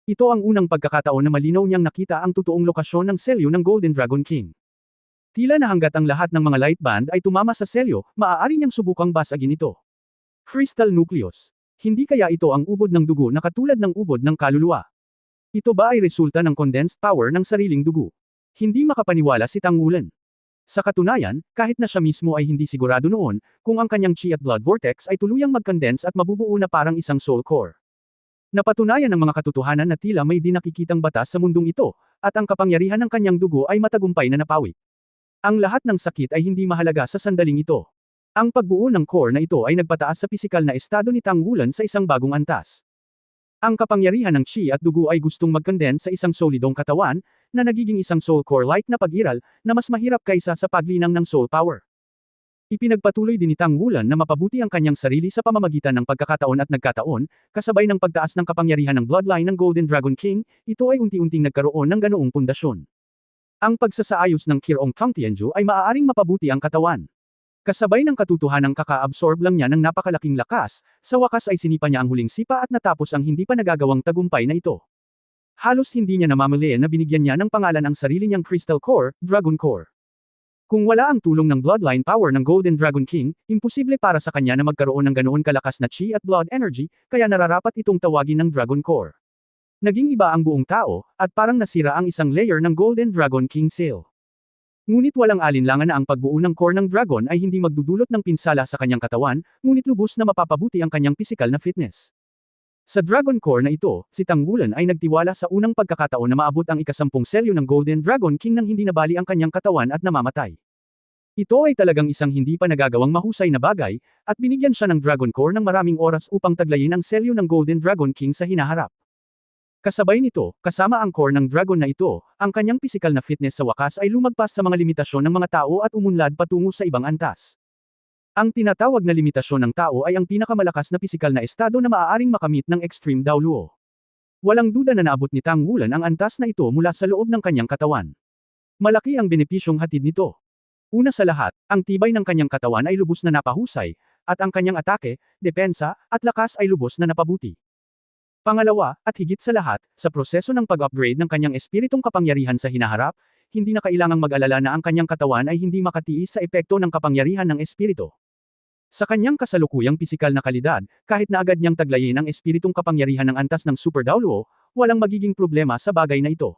Ito ang unang pagkakataon na malinaw niyang nakita ang totoong lokasyon ng selyo ng Golden Dragon King. Tila na hanggat ang lahat ng mga light band ay tumama sa selyo, maaari niyang subukang basagin ito. Crystal Nucleus. Hindi kaya ito ang ubod ng dugo na katulad ng ubod ng kaluluwa? Ito ba ay resulta ng condensed power ng sariling dugo? Hindi makapaniwala si Tang Wulan. Sa katunayan, kahit na siya mismo ay hindi sigurado noon, kung ang kanyang chi at blood vortex ay tuluyang mag-condense at mabubuo na parang isang soul core. Napatunayan ng mga katotohanan na tila may di nakikitang batas sa mundong ito, at ang kapangyarihan ng kanyang dugo ay matagumpay na napawi. Ang lahat ng sakit ay hindi mahalaga sa sandaling ito. Ang pagbuo ng core na ito ay nagpataas sa pisikal na estado ni Tang Wulan sa isang bagong antas. Ang kapangyarihan ng chi at dugo ay gustong mag-condense sa isang solidong katawan, na nagiging isang soul core-like na pag-iral, na mas mahirap kaysa sa paglinang ng soul power. Ipinagpatuloy din ni Tang Wulan na mapabuti ang kanyang sarili sa pamamagitan ng pagkakataon at nagkataon, kasabay ng pagtaas ng kapangyarihan ng bloodline ng Golden Dragon King, ito ay unti-unting nagkaroon ng ganoong pundasyon. Ang pagsasaayos ng Kirong Tangtianju ay maaaring mapabuti ang katawan. Kasabay ng katotohanang kaka-absorb lang niya ng napakalaking lakas, sa wakas ay sinipa niya ang huling sipa at natapos ang hindi pa nagagawang tagumpay na ito. Halos hindi niya namamalayan na binigyan niya ng pangalan ang sarili niyang Crystal Core, Dragon Core. Kung wala ang tulong ng bloodline power ng Golden Dragon King, imposible para sa kanya na magkaroon ng ganoon kalakas na chi at blood energy, kaya nararapat itong tawagin ng Dragon Core. Naging iba ang buong tao, at parang nasira ang isang layer ng Golden Dragon King seal. Ngunit walang alinlangan na ang pagbuo ng core ng dragon ay hindi magdudulot ng pinsala sa kanyang katawan, ngunit lubos na mapapabuti ang kanyang pisikal na fitness. Sa Dragon Core na ito, si Tang Wulan ay nagtiwala sa unang pagkakataon na maabot ang ikasampung selyo ng Golden Dragon King nang hindi nabali ang kanyang katawan at namamatay. Ito ay talagang isang hindi pa nagagawang mahusay na bagay, at binigyan siya ng Dragon Core ng maraming oras upang taglayin ang selyo ng Golden Dragon King sa hinaharap. Kasabay nito, kasama ang core ng dragon na ito, ang kanyang pisikal na fitness sa wakas ay lumagpas sa mga limitasyon ng mga tao at umunlad patungo sa ibang antas. Ang tinatawag na limitasyon ng tao ay ang pinakamalakas na pisikal na estado na maaaring makamit ng extreme Daoluo. Walang duda na naabot ni Tang Wulan ang antas na ito mula sa loob ng kanyang katawan. Malaki ang benepisyong hatid nito. Una sa lahat, ang tibay ng kanyang katawan ay lubos na napahusay, at ang kanyang atake, depensa, at lakas ay lubos na napabuti. Pangalawa, at higit sa lahat, sa proseso ng pag-upgrade ng kanyang espiritong kapangyarihan sa hinaharap, hindi na kailangang mag-alala na ang kanyang katawan ay hindi makatiis sa epekto ng kapangyarihan ng espiritu. Sa kanyang kasalukuyang pisikal na kalidad, kahit na agad niyang taglayin ang espiritong kapangyarihan ng antas ng Super Daoluo, walang magiging problema sa bagay na ito.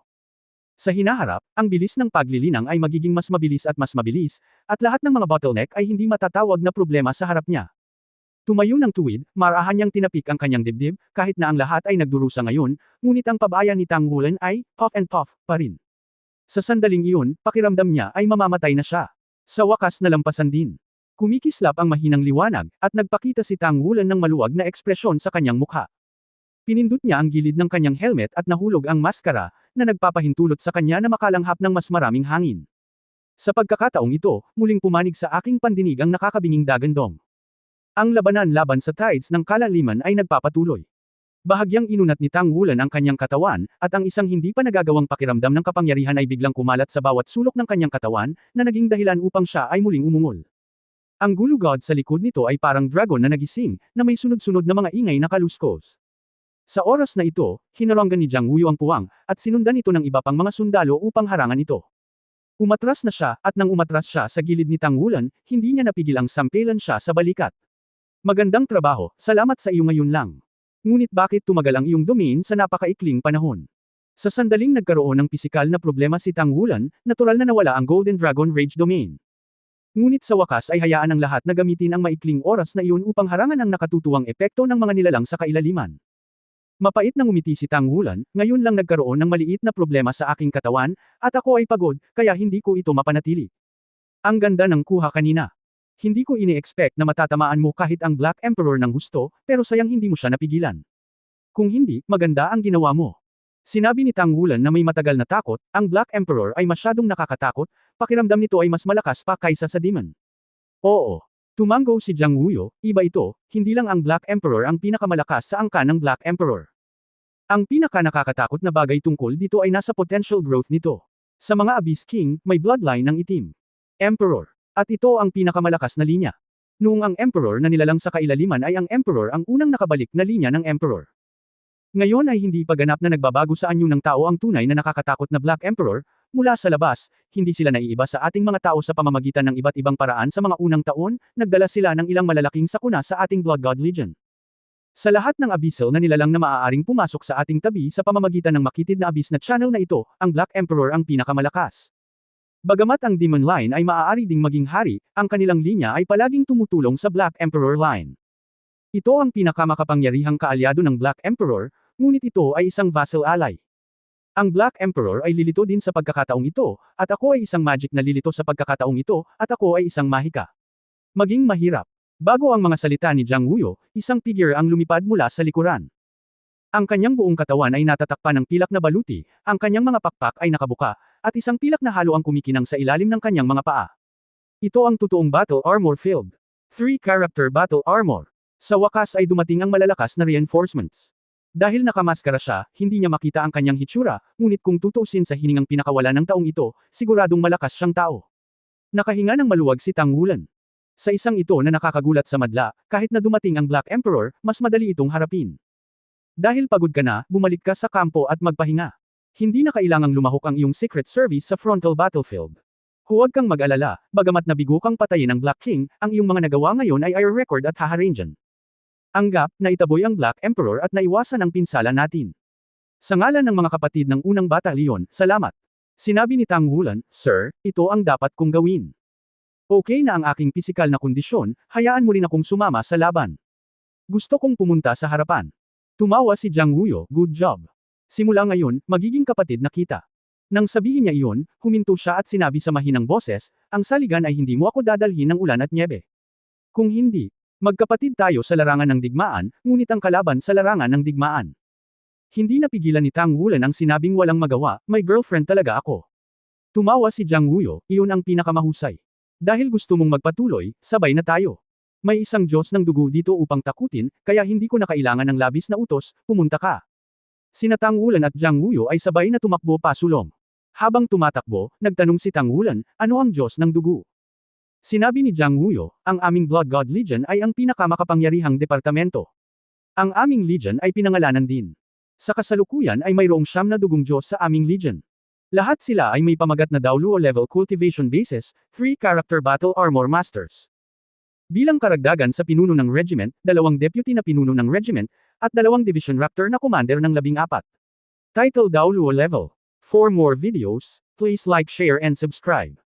Sa hinaharap, ang bilis ng paglilinang ay magiging mas mabilis, at lahat ng mga bottleneck ay hindi matatawag na problema sa harap niya. Tumayo ng tuwid, marahan niyang tinapik ang kanyang dibdib, kahit na ang lahat ay nagdurusa ngayon, ngunit ang pabaya ni Tang Wulan ay, puff and puff, pa rin. Sa sandaling iyon, pakiramdam niya ay mamamatay na siya. Sa wakas nalampasan din. Kumikislap ang mahinang liwanag, at nagpakita si Tang Wulan ng maluwag na ekspresyon sa kanyang mukha. Pinindot niya ang gilid ng kanyang helmet at nahulog ang maskara, na nagpapahintulot sa kanya na makalanghap ng mas maraming hangin. Sa pagkakataong ito, muling pumanig sa aking pandinig ang nakakabinging dagandong. Ang labanan laban sa tides ng kalaliman ay nagpapatuloy. Bahagyang inunat ni Tang Wulan ang kanyang katawan, at ang isang hindi pa nagagawang pakiramdam ng kapangyarihan ay biglang kumalat sa bawat sulok ng kanyang katawan, na naging dahilan upang siya ay muling umungol. Ang gulugod sa likod nito ay parang dragon na nagising, na may sunod-sunod na mga ingay na kaluskos. Sa oras na ito, hinaranggan ni Jiang Wuyu ang puwang, at sinundan ito ng iba pang mga sundalo upang harangan ito. Umatras na siya, at nang umatras siya sa gilid ni Tang Wulan, hindi niya napigil ang sampelan siya sa balikat. Magandang trabaho, salamat sa iyo ngayon lang. Ngunit bakit tumagal ang iyong domain sa napakaikling panahon? Sa sandaling nagkaroon ng pisikal na problema si Tang Wulan, natural na nawala ang Golden Dragon Rage domain. Ngunit sa wakas ay hayaan ang lahat na gamitin ang maikling oras na iyon upang harangan ang nakatutuwang epekto ng mga nilalang sa kailaliman. Mapait na ngumiti si Tang Wulan, ngayon lang nagkaroon ng maliit na problema sa aking katawan, at ako ay pagod, kaya hindi ko ito mapanatili. Ang ganda ng kuha kanina. Hindi ko ini-expect na matatamaan mo kahit ang Black Emperor ng husto, pero sayang hindi mo siya napigilan. Kung hindi, maganda ang ginawa mo. Sinabi ni Tang Wulan na may matagal na takot, ang Black Emperor ay masyadong nakakatakot, pakiramdam nito ay mas malakas pa kaysa sa demon. Oo. Tumango si Jiang Wuyo, iba ito, hindi lang ang Black Emperor ang pinakamalakas sa angka ng Black Emperor. Ang pinaka-nakakatakot na bagay tungkol dito ay nasa potential growth nito. Sa mga Abyss King, may bloodline ng itim. Emperor. At ito ang pinakamalakas na linya. Noong ang Emperor na nilalang sa kailaliman ay ang Emperor ang unang nakabalik na linya ng Emperor. Ngayon ay hindi pa ganap na nagbabago sa anyo ng tao ang tunay na nakakatakot na Black Emperor, mula sa labas, hindi sila naiiba sa ating mga tao sa pamamagitan ng iba't ibang paraan sa mga unang taon, nagdala sila ng ilang malalaking sakuna sa ating Blood God Legion. Sa lahat ng abyssal na nilalang na maaaring pumasok sa ating tabi sa pamamagitan ng makitid na abyss na channel na ito, ang Black Emperor ang pinakamalakas. Bagamat ang Demon Line ay maaari ding maging hari, ang kanilang linya ay palaging tumutulong sa Black Emperor Line. Ito ang pinakamakapangyarihang kaalyado ng Black Emperor, ngunit ito ay isang vassal ally. Ang Black Emperor ay lilito din sa pagkakataong ito, at ako ay isang magic na lilito sa pagkakataong ito, at ako ay isang mahika. Maging mahirap. Bago ang mga salita ni Jiang Wuyo, isang figure ang lumipad mula sa likuran. Ang kanyang buong katawan ay natatakpan ng pilak na baluti, ang kanyang mga pakpak ay nakabuka, at isang pilak na halo ang kumikinang sa ilalim ng kanyang mga paa. Ito ang totoong battle armor field. 3-character battle armor. Sa wakas ay dumating ang malalakas na reinforcements. Dahil nakamaskara siya, hindi niya makita ang kanyang hitsura, ngunit kung tutuusin sa hiningang pinakawala ng taong ito, siguradong malakas siyang tao. Nakahinga ng maluwag si Tang Wulan. Sa isang ito na nakakagulat sa madla, kahit na dumating ang Black Emperor, mas madali itong harapin. Dahil pagod ka na, bumalik ka sa kampo at magpahinga. Hindi na kailangang lumahok ang iyong secret service sa frontal battlefield. Huwag kang mag-alala, bagamat nabigo kang patayin ng Black King, ang iyong mga nagawa ngayon ay record at haharangan. Ang gap, naitaboy ang Black Emperor at naiwasan ang pinsala natin. Sa ngalan ng mga kapatid ng unang batalyon, salamat. Sinabi ni Tang Wulan, Sir, ito ang dapat kong gawin. Okay na ang aking pisikal na kondisyon, hayaan mo rin akong sumama sa laban. Gusto kong pumunta sa harapan. Tumawa si Jiang Wuyo, good job. Simula ngayon, magiging kapatid na kita. Nang sabihin niya iyon, huminto siya at sinabi sa mahinang boses, ang saligan ay hindi mo ako dadalhin ng ulan at nyebe. Kung hindi, magkapatid tayo sa larangan ng digmaan, ngunit ang kalaban sa larangan ng digmaan. Hindi napigilan ni Tang Wulan ang sinabing walang magawa, may girlfriend talaga ako. Tumawa si Jiang Wuyo, iyon ang pinakamahusay. Dahil gusto mong magpatuloy, sabay na tayo. May isang Diyos ng dugo dito upang takutin, kaya hindi ko na kailangan ng labis na utos, pumunta ka. Sina Tang Wulan at Jiang Wuyo ay sabay na tumakbo pasulong. Habang tumatakbo, nagtanong si Tang Wulan, ano ang Diyos ng dugo? Sinabi ni Jiang Wuyo, ang aming Blood God Legion ay ang pinakamakapangyarihang departamento. Ang aming Legion ay pinangalanan din. Sa kasalukuyan ay mayroong 9 na dugong Diyos sa aming Legion. Lahat sila ay may pamagat na Daoluo level cultivation bases, 3-character battle armor masters. Bilang karagdagan sa pinuno ng regiment, 2 deputy na pinuno ng regiment, at 2 division raptor na commander ng 14. Title Daoluo level. For more videos, please like, share and subscribe.